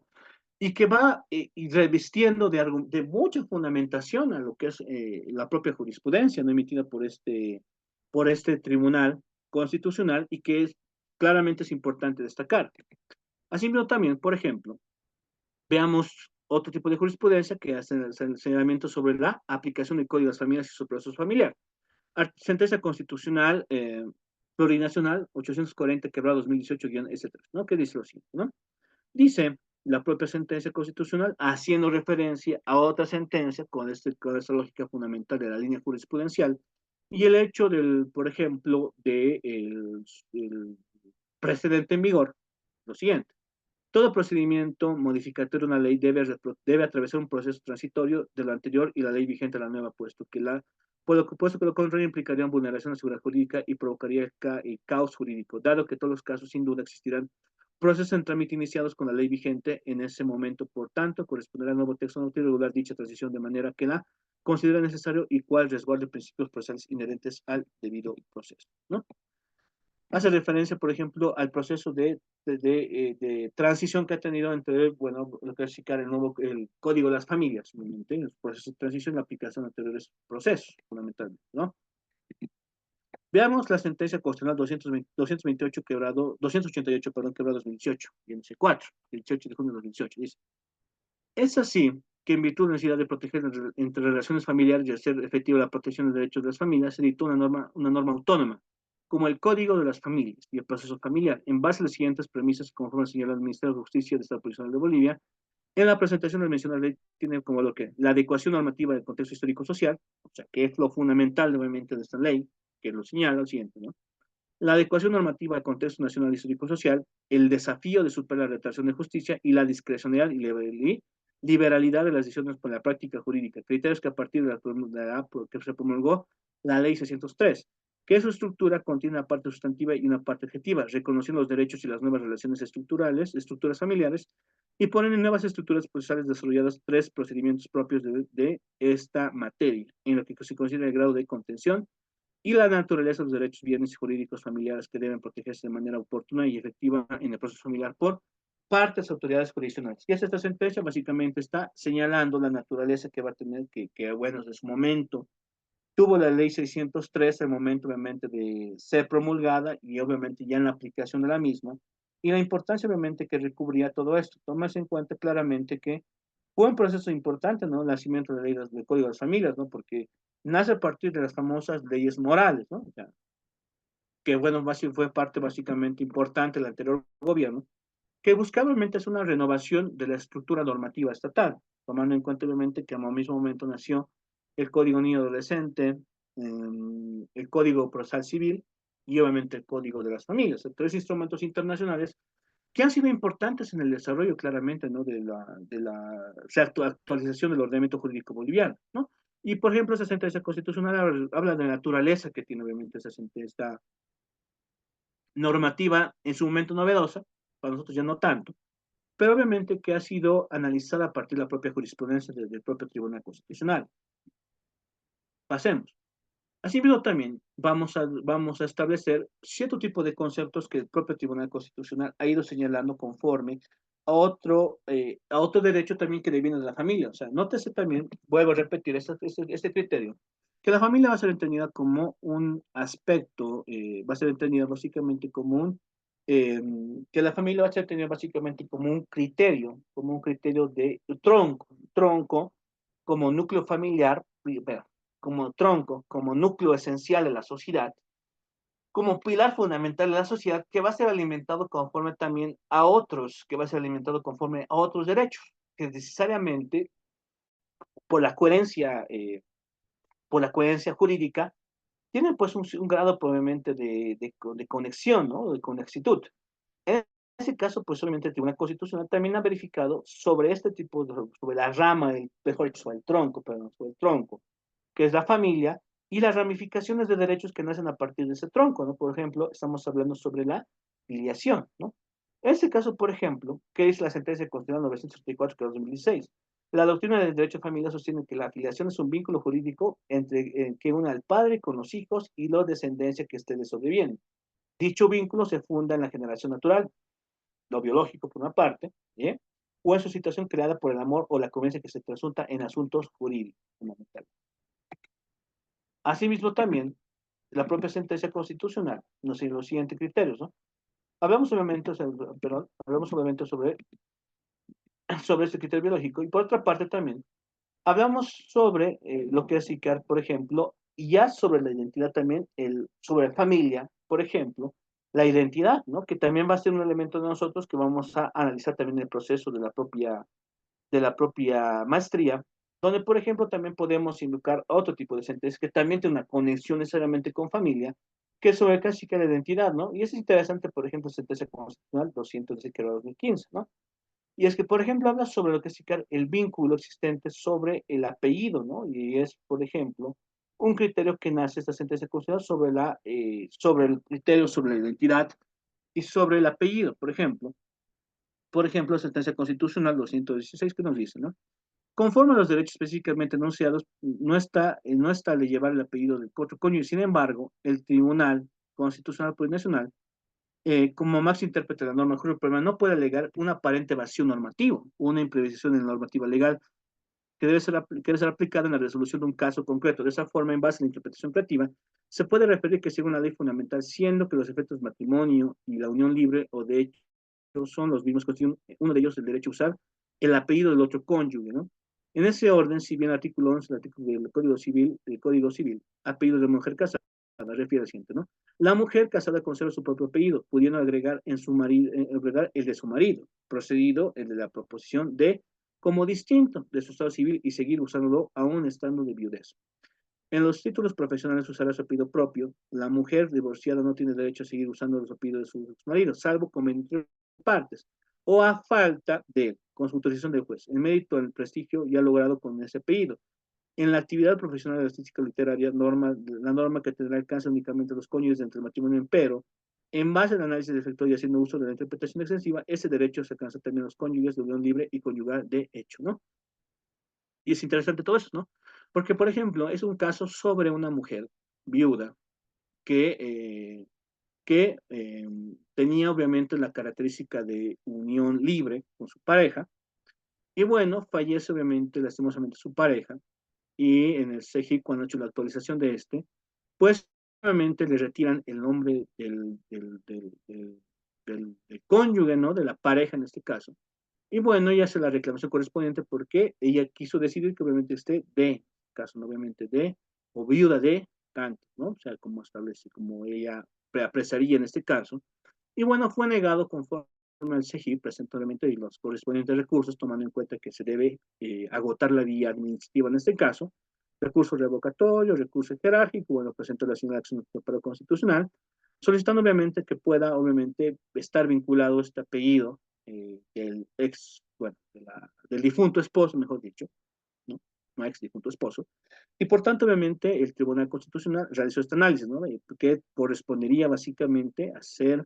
y que va revestiendo de mucha fundamentación a lo que es la propia jurisprudencia no emitida por este Tribunal Constitucional y que claramente es importante destacar. Asimismo también, por ejemplo, veamos otro tipo de jurisprudencia que hace el señalamiento sobre la aplicación del Código de las Familias y su proceso familiar. Sentencia constitucional plurinacional 840 2018-S3, ¿no? ¿Qué dice lo siguiente, no? Dice la propia sentencia constitucional, haciendo referencia a otra sentencia con esta lógica fundamental de la línea jurisprudencial, y el hecho por ejemplo, el precedente en vigor, lo siguiente. Todo procedimiento modificatorio de una ley debe atravesar un proceso transitorio de lo anterior y la ley vigente a la nueva, puesto que lo contrario implicaría una vulneración de la seguridad jurídica y provocaría caos jurídico, dado que todos los casos sin duda existirán procesos en trámite iniciados con la ley vigente en ese momento. Por tanto, corresponderá al nuevo texto normativo regular dicha transición de manera que la considere necesario y cual resguarde principios procesales inherentes al debido proceso, ¿no? hace referencia, por ejemplo, al proceso de transición que ha tenido entre, bueno, lo que es el Código de las Familias, obviamente, el proceso de transición y la aplicación de anteriores procesos, fundamentalmente, ¿no? Veamos la sentencia constitucional 228 quebrado, 288, perdón, quebrado 2018, y en C4, 18 de junio de 2018, dice, es así que en virtud de la necesidad de proteger entre relaciones familiares y hacer efectiva la protección de derechos de las familias, se dictó una norma autónoma, como el Código de las Familias y el Proceso Familiar, en base a las siguientes premisas, conforme señala el Ministerio de Justicia de Estado Provisional de Bolivia. En la presentación del mencionada ley tiene como lo que la adecuación normativa del contexto histórico-social, o sea, que es lo fundamental, obviamente, de esta ley, que lo señala lo siguiente, ¿no? La adecuación normativa al contexto nacional histórico-social, el desafío de superar la retracción de justicia y la discrecionalidad y liberalidad de las decisiones por la práctica jurídica, criterios que a partir que se promulgó la ley 603, que su estructura contiene una parte sustantiva y una parte objetiva, reconociendo los derechos y las nuevas relaciones estructuras familiares, y ponen en nuevas estructuras procesales desarrolladas tres procedimientos propios de esta materia, en lo que se considera el grado de contención, y la naturaleza de los derechos, bienes jurídicos familiares que deben protegerse de manera oportuna y efectiva en el proceso familiar por parte de las autoridades jurisdiccionales. Y esta sentencia básicamente está señalando la naturaleza que va a tener, que bueno, en su momento tuvo la ley 603 al momento obviamente de ser promulgada y obviamente ya en la aplicación de la misma, y la importancia obviamente que recubría todo esto. Tomas en cuenta claramente que fue un proceso importante, ¿no? El nacimiento de la ley del Código de las Familias, ¿no? Porque nace a partir de las famosas leyes morales, ¿no? O sea, que bueno, fue parte básicamente importante del anterior gobierno, que buscaba obviamente es una renovación de la estructura normativa estatal, tomando en cuenta obviamente que al mismo momento nació el Código Niño Adolescente, el Código Procesal Civil y obviamente el Código de las Familias, tres instrumentos internacionales que han sido importantes en el desarrollo claramente, ¿no? De la actualización del ordenamiento jurídico boliviano, ¿no? Y por ejemplo, esa sentencia constitucional habla de la naturaleza que tiene obviamente esta normativa en su momento novedosa, para nosotros ya no tanto, pero obviamente que ha sido analizada a partir de la propia jurisprudencia del propio Tribunal Constitucional. Pasemos. Asimismo, también vamos a establecer cierto tipo de conceptos que el propio Tribunal Constitucional ha ido señalando conforme a otro derecho también que le viene de la familia. O sea, nótese también, vuelvo a repetir este criterio, que la familia va a ser entendida como un aspecto, va a ser entendida básicamente eh, que la familia va a ser entendida básicamente como un criterio de tronco como núcleo familiar, como tronco, como núcleo esencial de la sociedad, como pilar fundamental de la sociedad que va a ser alimentado conforme también a otros, que va a ser alimentado conforme a otros derechos, que necesariamente por la coherencia, eh, por la coherencia jurídica, tienen pues un grado probablemente de conexión, ¿no? De conexitud. En ese caso, pues obviamente el Tribunal Constitucional también ha verificado sobre este tipo sobre la rama, mejor dicho, sobre el tronco, perdón, sobre el tronco, que es la familia, y las ramificaciones de derechos que nacen a partir de ese tronco, ¿no? Por ejemplo, estamos hablando sobre la filiación, ¿no? En este caso, por ejemplo, que es la sentencia constitucional 934 de 2016, la doctrina del derecho de familia sostiene que la filiación es un vínculo jurídico que une al padre con los hijos y la descendencia que éste le sobreviene. Dicho vínculo se funda en la generación natural, lo biológico por una parte, ¿eh? O en su situación creada por el amor o la conveniencia que se resulta en asuntos jurídicos, fundamental. Asimismo, también la propia sentencia constitucional nos sigue los siguientes criterios, ¿no? Hablamos obviamente, hablamos obviamente sobre este criterio biológico, y por otra parte también hablamos sobre lo que es ICAR, por ejemplo, y ya sobre la identidad también, sobre familia, por ejemplo, la identidad, ¿no? Que también va a ser un elemento de nosotros que vamos a analizar también en el proceso de la propia maestría, donde, por ejemplo, también podemos invocar otro tipo de sentencias que también tiene una conexión necesariamente con familia, que es sobre casi que la identidad, ¿no? Y es interesante, por ejemplo, sentencia constitucional 210 que era 2015, ¿no? Y es que, por ejemplo, habla sobre lo que es el vínculo existente sobre el apellido, ¿no? Y es, por ejemplo, un criterio que nace esta sentencia constitucional sobre el criterio sobre la identidad y sobre el apellido, por ejemplo, la sentencia constitucional 216 que nos dice, ¿no? Conforme a los derechos específicamente enunciados, no está de llevar el apellido del otro cónyuge. Sin embargo, el tribunal constitucional plurinacional, como máximo intérprete de la norma jurídica, no puede alegar un aparente vacío normativo, una imprevisión en la normativa legal que debe ser aplicada en la resolución de un caso concreto. De esa forma, en base a la interpretación creativa, se puede referir que según la ley fundamental, siendo que los efectos matrimonio y la unión libre o de hecho son los mismos, uno de ellos el derecho a usar el apellido del otro cónyuge, ¿no? En ese orden, si bien el artículo 11 el artículo del Código Civil, apellido de mujer casada, refiere al siguiente, ¿no? La mujer casada conserva su propio apellido, pudiendo agregar en su marido, agregar el de su marido, procedido el de la proposición de como distinto de su estado civil y seguir usándolo aún estando de viudez. En los títulos profesionales usará su apellido propio. La mujer divorciada no tiene derecho a seguir usando los apellidos de sus maridos, salvo como entre partes, o a falta de, con su autorización del juez, en mérito del prestigio ya logrado con ese apellido. En la actividad profesional de la estética literaria, la norma que tendrá alcance únicamente a los cónyuges entre el matrimonio, pero en base al análisis de efecto y haciendo uso de la interpretación extensiva, ese derecho se alcanza también a los cónyuges de unión libre y conyugal de hecho, ¿no? Y es interesante todo eso, ¿no? Porque, por ejemplo, es un caso sobre una mujer viuda que, tenía obviamente la característica de unión libre con su pareja, y bueno, fallece obviamente lastimosamente su pareja, y en el CGI, cuando ha hecho la actualización de este, pues obviamente le retiran el nombre del cónyuge, ¿no? De la pareja en este caso. Y bueno, ella hace la reclamación correspondiente porque ella quiso decidir que obviamente esté de, caso, ¿no? Obviamente de, o viuda de, tanto, ¿no? O sea, como establece, como ella apreciaría en este caso. Y bueno, fue negado conforme al CGI, presentó obviamente y los correspondientes recursos, tomando en cuenta que se debe agotar la vía administrativa en este caso, recurso revocatorio, recurso jerárquico, bueno, presentó la señora acción para constitucional, solicitando obviamente que pueda obviamente estar vinculado este apellido del ex, bueno, del difunto esposo, mejor dicho, ¿no? No ex difunto esposo, y por tanto, obviamente, el Tribunal Constitucional realizó este análisis, ¿no? Que correspondería básicamente a hacer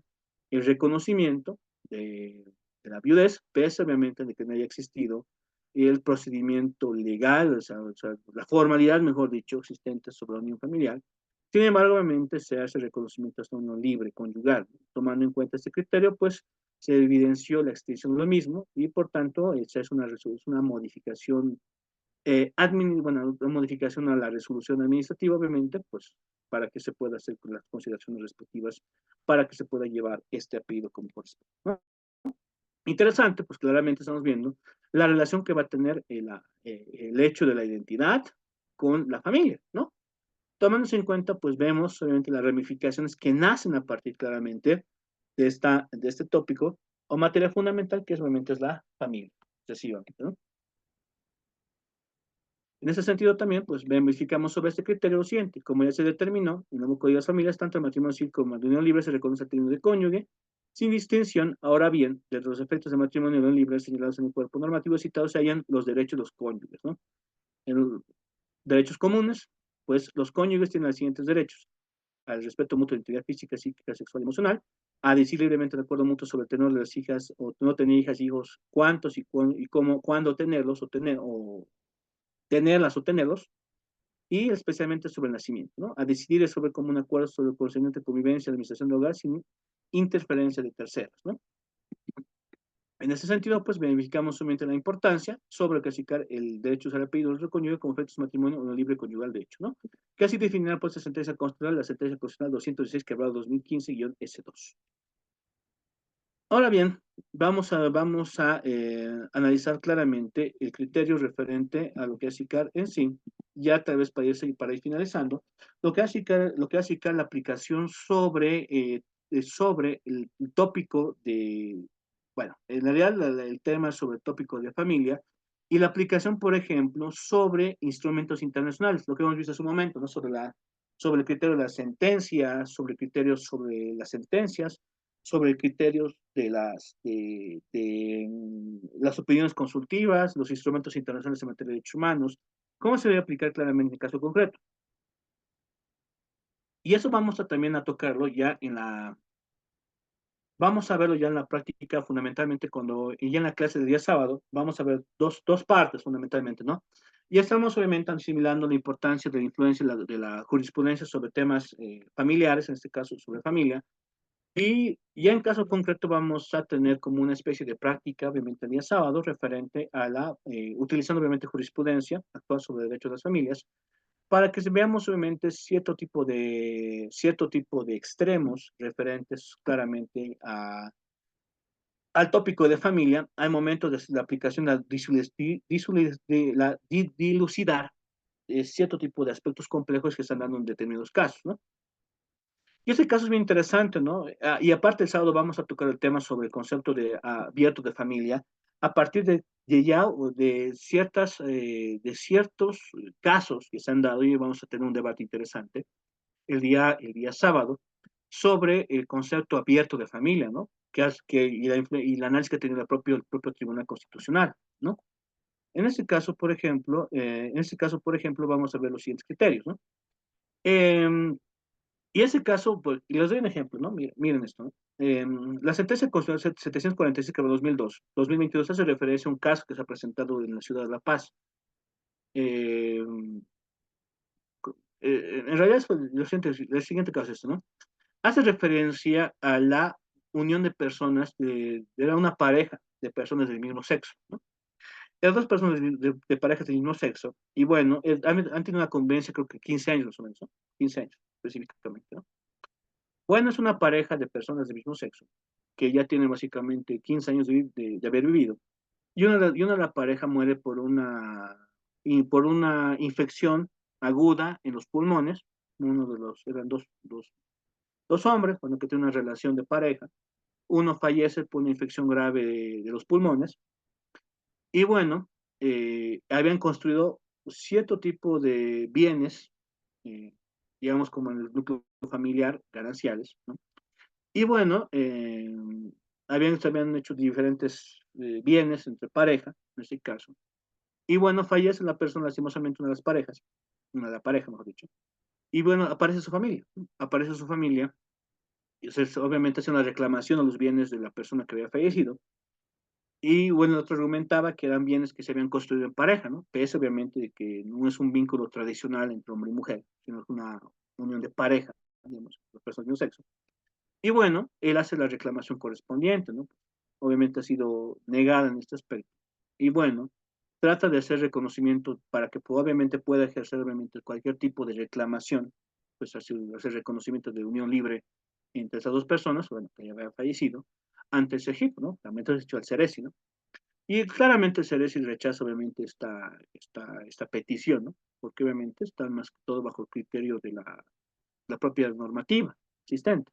el reconocimiento de la viudez, pese obviamente de que no haya existido el procedimiento legal, o sea, la formalidad, mejor dicho, existente sobre la unión familiar. Sin embargo, obviamente se hace el reconocimiento de esta unión libre, conyugal. Tomando en cuenta este criterio, pues se evidenció la extinción de lo mismo y por tanto se hace una modificación bueno, una modificación a la resolución administrativa, obviamente, pues para que se pueda hacer con las consideraciones respectivas, para que se pueda llevar este apellido como corresponde, ¿no? Interesante, pues claramente estamos viendo la relación que va a tener el hecho de la identidad con la familia, ¿no? Tomándose en cuenta, pues vemos obviamente las ramificaciones que nacen a partir claramente de este tópico o materia fundamental que obviamente es la familia, excesivamente, ¿no? En ese sentido también, pues verificamos sobre este criterio lo siguiente, como ya se determinó, en el nuevo Código de las Familias, tanto el matrimonio civil como el unión libre se reconoce el término de cónyuge, sin distinción, ahora bien, de los efectos de matrimonio y unión libre señalados en el cuerpo normativo citado se hallan los derechos de los cónyuges, ¿no? En derechos comunes, pues los cónyuges tienen los siguientes derechos: al respeto mutuo de integridad física, psíquica, sexual y emocional, a decir libremente de acuerdo mutuo sobre el tenor de las hijas, o no tener hijas, hijos, cuántos y cómo, cuándo tenerlos, o tenerlas o tenerlos, y especialmente sobre el nacimiento, ¿no? A decidir sobre común acuerdo sobre el procedimiento de convivencia y administración del hogar sin interferencia de terceros, ¿no? En ese sentido, pues verificamos solamente la importancia sobre clasificar el derecho a usar apellido del cónyuge como efectos de matrimonio o no libre conyugal de hecho, ¿no? Que así definirá pues la sentencia constitucional, la sentencia constitucional 216 quebrado 2015-S2. Ahora bien, vamos a analizar claramente el criterio referente a lo que es ICAR en sí, ya tal vez para ir finalizando, lo que hace ICAR la aplicación sobre el tópico de, bueno, en realidad el tema sobre el tópico de familia, y la aplicación, por ejemplo, sobre instrumentos internacionales, lo que hemos visto hace un momento, ¿no? Sobre el criterio de la sentencia, sobre criterios sobre las sentencias, sobre criterios de las opiniones consultivas, los instrumentos internacionales en materia de derechos humanos, cómo se debe aplicar claramente en el caso concreto. Y eso vamos también a tocarlo ya vamos a verlo ya en la práctica, fundamentalmente y ya en la clase del día sábado, vamos a ver dos partes fundamentalmente, ¿no? Ya estamos obviamente asimilando la importancia de la influencia de la jurisprudencia sobre temas familiares, en este caso sobre familia, y ya en caso concreto vamos a tener como una especie de práctica, obviamente el día sábado, referente a utilizando obviamente jurisprudencia actual sobre derechos de las familias, para que veamos obviamente cierto tipo de extremos referentes claramente al tópico de familia, al momento de la aplicación de dilucidar cierto tipo de aspectos complejos que están dando en determinados casos, ¿no? Y ese caso es bien interesante, ¿no? Y aparte el sábado vamos a tocar el tema sobre el concepto de abierto de familia, a partir de ya o de ciertos casos que se han dado, y vamos a tener un debate interesante el día sábado, sobre el concepto abierto de familia, ¿no? Y el análisis que ha tenido el propio Tribunal Constitucional, ¿no? En este caso, por ejemplo, vamos a ver los siguientes criterios, ¿no? Eh, y ese caso, pues, y les doy un ejemplo, ¿no? Miren esto, ¿no? La sentencia constitucional 746 de 2022 hace referencia a un caso que se ha presentado en la ciudad de La Paz. Eh, en realidad, el siguiente caso es esto, ¿no? Hace referencia a la unión de personas, era una pareja de personas del mismo sexo, ¿no? Eran dos personas de parejas del mismo sexo, y bueno, han tenido una convivencia, creo que 15 años más o menos, ¿no? 15 años específicamente, ¿no? Bueno, es una pareja de personas del mismo sexo, que ya tienen básicamente 15 años de haber vivido, y una de la pareja muere por una infección aguda en los pulmones. Eran dos hombres, bueno, que tienen una relación de pareja. Uno fallece por una infección grave de los pulmones, y bueno, habían construido cierto tipo de bienes, eh, digamos como en el núcleo familiar, gananciales, ¿no? Y bueno, se habían hecho diferentes bienes entre pareja, en ese caso. Y bueno, fallece la persona, lastimosamente, una de las parejas, una de la pareja, mejor dicho. Y bueno, aparece su familia, ¿no? Aparece su familia, y obviamente hace una reclamación a los bienes de la persona que había fallecido. Y bueno, el otro argumentaba que eran bienes que se habían construido en pareja, ¿no? Pese obviamente de que no es un vínculo tradicional entre hombre y mujer, sino es una unión de pareja, digamos, las personas de un sexo. Y bueno, él hace la reclamación correspondiente, ¿no? Obviamente ha sido negada en este aspecto. Y bueno, trata de hacer reconocimiento para que obviamente pueda ejercer obviamente cualquier tipo de reclamación, pues hacer reconocimiento de unión libre entre esas dos personas, bueno, que ya había fallecido, ante el CEGIP, ¿no? También ha hecho al Ceresi, ¿no? Y claramente el Ceresi rechaza obviamente esta petición, ¿no? Porque obviamente está más que todo bajo el criterio de la propia normativa existente.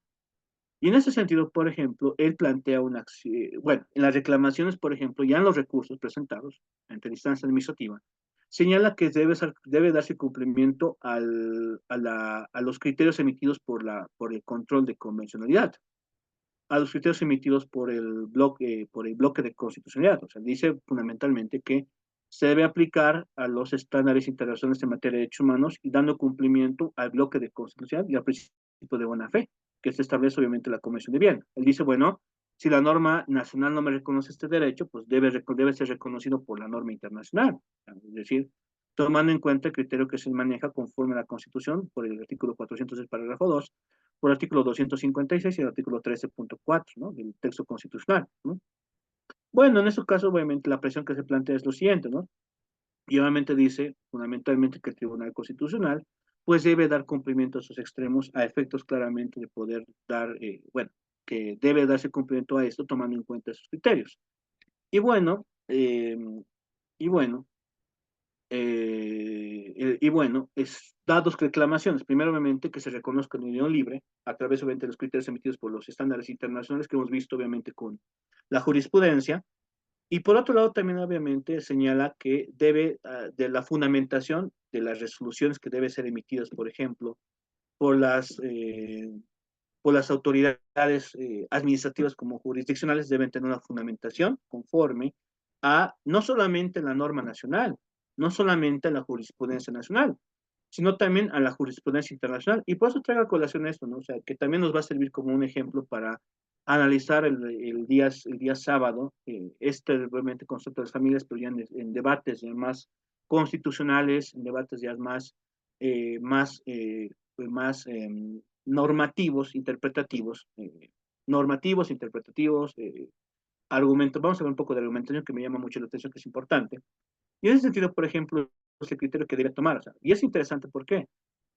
Y en ese sentido, por ejemplo, él plantea una acción, bueno, en las reclamaciones, por ejemplo, ya en los recursos presentados ante la instancia administrativa, señala que debe darse cumplimiento a los criterios emitidos por el control de convencionalidad, a los criterios emitidos por el bloque de constitucionalidad. O sea, dice fundamentalmente que se debe aplicar a los estándares internacionales en materia de derechos humanos y dando cumplimiento al bloque de constitucionalidad y al principio de buena fe, que se establece obviamente la Convención de Viena. Él dice, bueno, si la norma nacional no me reconoce este derecho, pues debe ser reconocido por la norma internacional. Es decir, tomando en cuenta el criterio que se maneja conforme a la Constitución por el artículo 400 del parágrafo 2, por el artículo 256 y el artículo 13.4, ¿no? Del texto constitucional, ¿no? Bueno, en este caso, obviamente, la presión que se plantea es lo siguiente, ¿no? Y obviamente dice, fundamentalmente, que el Tribunal Constitucional, pues debe dar cumplimiento a esos extremos a efectos claramente de poder bueno, que debe darse cumplimiento a esto tomando en cuenta esos criterios. Y bueno, y bueno, da dos reclamaciones. Primero, obviamente, que se reconozca la unión libre a través, obviamente, de los criterios emitidos por los estándares internacionales que hemos visto, obviamente, con la jurisprudencia. Y por otro lado, también, obviamente, señala que de la fundamentación de las resoluciones que deben ser emitidas, por ejemplo, por por las autoridades administrativas como jurisdiccionales, deben tener una fundamentación conforme a no solamente la norma nacional, no solamente a la jurisprudencia nacional, sino también a la jurisprudencia internacional. Y por eso traigo a colación esto, ¿no? O sea, que también nos va a servir como un ejemplo para analizar el día sábado, realmente concepto de las familias, pero ya en debates ya más constitucionales, en debates ya más, más normativos, interpretativos, argumentos. Vamos a ver un poco de argumentación que me llama mucho la atención, que es importante. Y en ese sentido, por ejemplo, es el criterio que debe tomar. O sea, y es interesante, ¿por qué?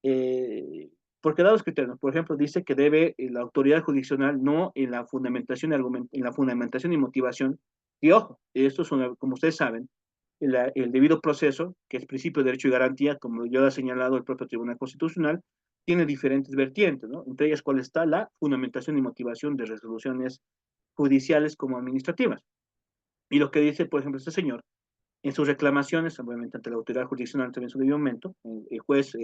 Eh, Porque dados criterios, por ejemplo, dice que debe la autoridad jurisdiccional no en la fundamentación y en la fundamentación y motivación. Y ojo, esto es como ustedes saben, el debido proceso, que es principio de derecho y garantía, como ya lo ha señalado el propio Tribunal Constitucional, tiene diferentes vertientes, ¿no? Entre ellas, ¿cuál está la fundamentación y motivación de resoluciones judiciales como administrativas? Y lo que dice, por ejemplo, este señor, en sus reclamaciones, obviamente ante la autoridad jurisdiccional también en su debido momento, el juez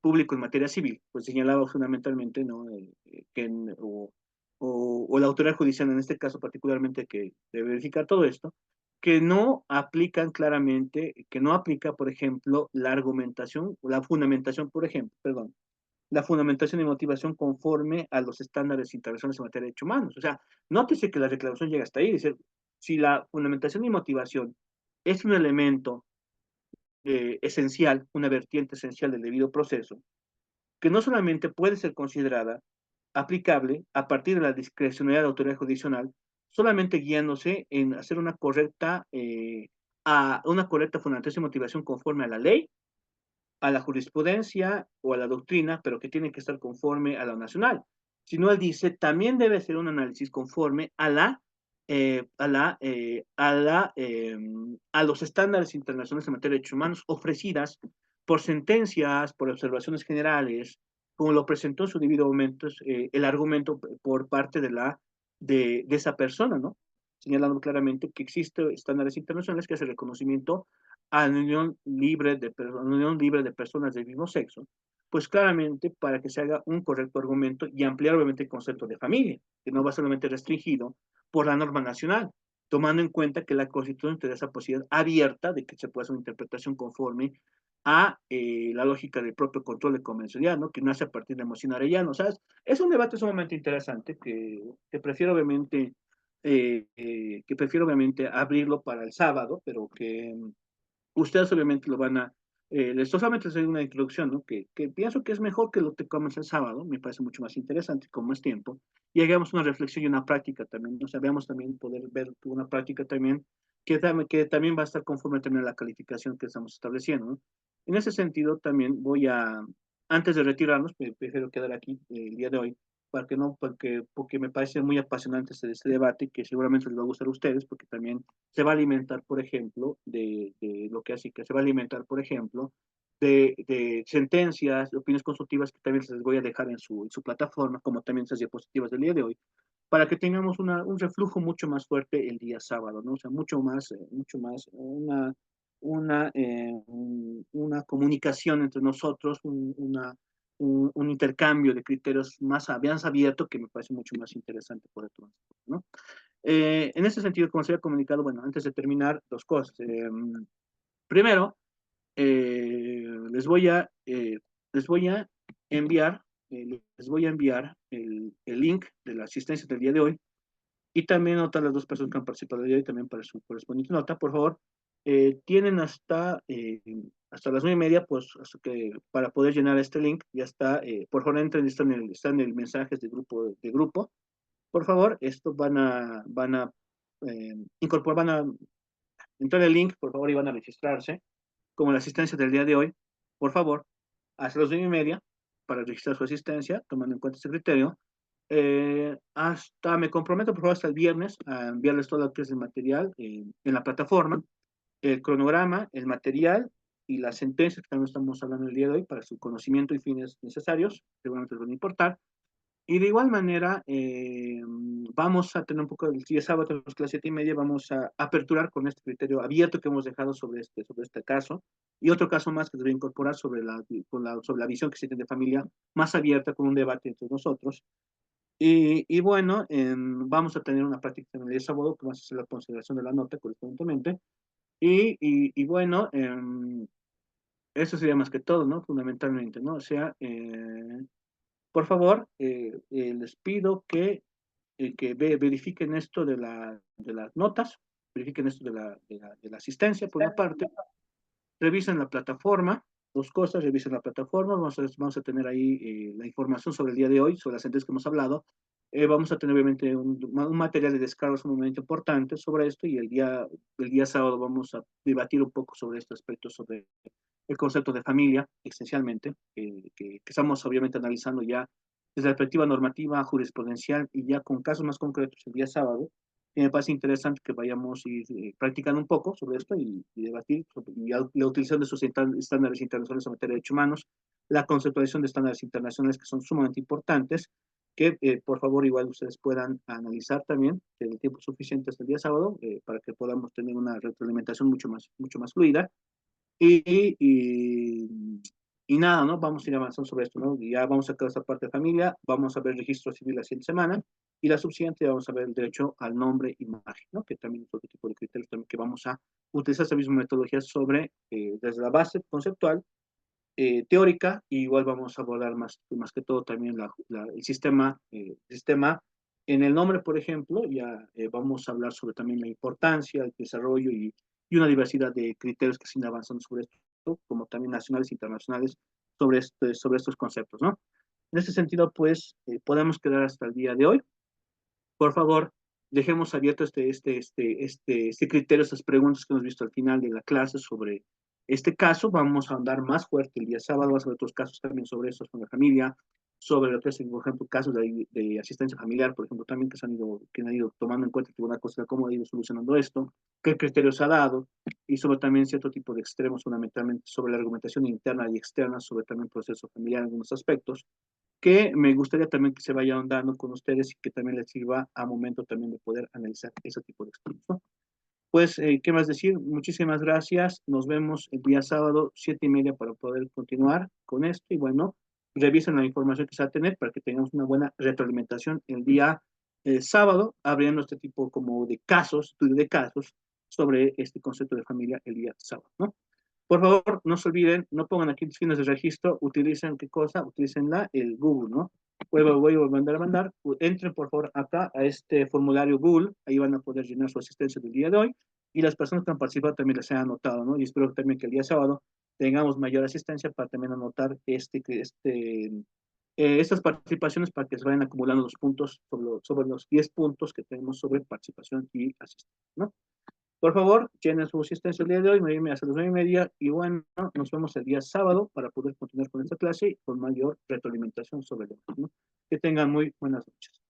público en materia civil, pues señalaba fundamentalmente, ¿no? O la autoridad judicial en este caso particularmente que debe verificar todo esto, que no aplican claramente, que no aplica, por ejemplo, la argumentación, la fundamentación, por ejemplo, perdón, la fundamentación y motivación conforme a los estándares internacionales en materia de derechos humanos. O sea, nótese que la declaración llega hasta ahí, dice, si la fundamentación y motivación es un elemento esencial, una vertiente esencial del debido proceso, que no solamente puede ser considerada aplicable a partir de la discrecionalidad de la autoridad jurisdiccional, solamente guiándose en hacer una correcta fundamentación y motivación conforme a la ley, a la jurisprudencia o a la doctrina, pero que tiene que estar conforme a la nacional. Sino él dice, también debe ser un análisis conforme a los estándares internacionales en materia de derechos humanos ofrecidas por sentencias, por observaciones generales, como lo presentó en su debido momento el argumento por parte de esa persona, ¿no? Señalando claramente que existen estándares internacionales que hacen reconocimiento a la unión libre de personas del mismo sexo, pues claramente para que se haga un correcto argumento y ampliar obviamente el concepto de familia, que no va solamente restringido por la norma nacional, tomando en cuenta que la Constitución te da esa posibilidad abierta de que se pueda hacer una interpretación conforme a la lógica del propio control de convencionalidad, ¿no? Que nace a partir de Mocín Arellano. O sea, es un debate sumamente interesante que prefiero obviamente abrirlo para el sábado, pero que ustedes obviamente lo van a, les solamente les doy una introducción, ¿no? Que pienso que es mejor que lo que comes el sábado, me parece mucho más interesante, como es tiempo, y hagamos una reflexión y una práctica también, ¿no? O sea, veamos también poder ver una práctica también que también va a estar conforme también a la calificación que estamos estableciendo, ¿no? En ese sentido, también antes de retirarnos, prefiero quedar aquí el día de hoy, para que no, porque me parece muy apasionante este debate, que seguramente les va a gustar a ustedes, porque también se va a alimentar, por ejemplo, de lo que así que se va a alimentar, por ejemplo, de sentencias, de opiniones consultivas que también les voy a dejar en su plataforma, como también esas diapositivas del día de hoy, para que tengamos un reflujo mucho más fuerte el día sábado, ¿no? O sea, mucho más, una comunicación entre nosotros, un intercambio de criterios más abierto que me parece mucho más interesante por otro, ¿no? En ese sentido, como se había comunicado, bueno, antes de terminar, dos cosas. Primero, les voy a enviar, el link de la asistencia del día de hoy y también otras las dos personas que han participado el día de hoy también para su correspondiente nota, por favor. Tienen hasta las 9:30, pues, hasta que, para poder llenar este link, ya está, por favor, entren, está en el mensajes de grupo. Por favor, esto van a incorporar, van a entrar el link, por favor, y van a registrarse como la asistencia del día de hoy, por favor, hasta las 9:30 para registrar su asistencia, tomando en cuenta ese criterio. Me comprometo, por favor, hasta el viernes a enviarles todo lo que es el material en la plataforma, el cronograma, el material y la sentencia que también estamos hablando el día de hoy para su conocimiento y fines necesarios, seguramente les van a importar. Y de igual manera, vamos a tener un poco, el día sábado, a las 7:30, vamos a aperturar con este criterio abierto que hemos dejado sobre este caso, y otro caso más que debe incorporar sobre la visión que se tiene de familia más abierta, con un debate entre nosotros. Y bueno, vamos a tener una práctica en el día sábado, que vamos a hacer la consideración de la nota correspondientemente. Y bueno, eso sería más que todo, ¿no? Fundamentalmente, ¿no? O sea, por favor, les pido que que verifiquen esto de las notas, verifiquen esto de la asistencia, por una parte, revisen la plataforma, dos cosas, revisen la plataforma, vamos a tener ahí la información sobre el día de hoy, sobre las sentencias que hemos hablado, vamos a tener obviamente un material de descarga sumamente importante sobre esto y el día sábado vamos a debatir un poco sobre este aspecto, sobre el concepto de familia, esencialmente, que estamos obviamente analizando ya desde la perspectiva normativa, jurisprudencial y ya con casos más concretos el día sábado. Y me parece interesante que vayamos a ir practicando un poco sobre esto y debatir sobre, y la utilización de esos estándares internacionales en materia de derechos humanos, la conceptualización de estándares internacionales que son sumamente importantes, que por favor igual ustedes puedan analizar también en el tiempo suficiente hasta el día sábado para que podamos tener una retroalimentación mucho más fluida y, y, y nada, ¿no? Vamos a ir avanzando sobre esto, ¿no? Y ya vamos a sacar esta parte de familia, vamos a ver registro civil la siguiente semana, y la subsiguiente vamos a ver el derecho al nombre y imagen, ¿no? Que también es otro tipo de criterios también que vamos a utilizar esa misma metodología sobre, desde la base conceptual, teórica, y igual vamos a abordar más que todo también el sistema en el nombre, por ejemplo, ya vamos a hablar sobre también la importancia, el desarrollo y una diversidad de criterios que siguen avanzando sobre esto, como también nacionales e internacionales, sobre estos conceptos, ¿no? En ese sentido, pues, podemos quedar hasta el día de hoy. Por favor, dejemos abierto este criterio, estas preguntas que hemos visto al final de la clase sobre este caso. Vamos a andar más fuerte el día sábado, vamos a ver otros casos también sobre eso, con la familia, sobre lo que es, por ejemplo, casos de asistencia familiar, por ejemplo, también que han ido tomando en cuenta el Tribunal Constitucional cómo ha ido solucionando esto, qué criterios ha dado, y sobre también cierto tipo de extremos, fundamentalmente sobre la argumentación interna y externa, sobre también proceso familiar en algunos aspectos que me gustaría también que se vaya ahondando con ustedes y que también les sirva a momento también de poder analizar ese tipo de estudios, ¿no? Pues, ¿qué más decir? Muchísimas gracias. Nos vemos el día sábado, 7:30, para poder continuar con esto. Y bueno, revisen la información que se va a tener para que tengamos una buena retroalimentación el día sábado, abriendo este tipo como de casos, estudio de casos, sobre este concepto de familia el día sábado, ¿no? Por favor, no se olviden, no pongan aquí los fines de registro, utilicen qué cosa, utilicen el Google, ¿no? Voy a mandar, entren por favor acá a este formulario Google, ahí van a poder llenar su asistencia del día de hoy, y las personas que han participado también les han anotado, ¿no? Y espero también que el día sábado tengamos mayor asistencia para también anotar estas participaciones para que se vayan acumulando los puntos sobre los 10 puntos que tenemos sobre participación y asistencia, ¿no? Por favor, llenen su asistencia el día de hoy, me voy hasta las 9:30 y bueno, nos vemos el día sábado para poder continuar con esta clase y con mayor retroalimentación sobre el tema, ¿no? Que tengan muy buenas noches.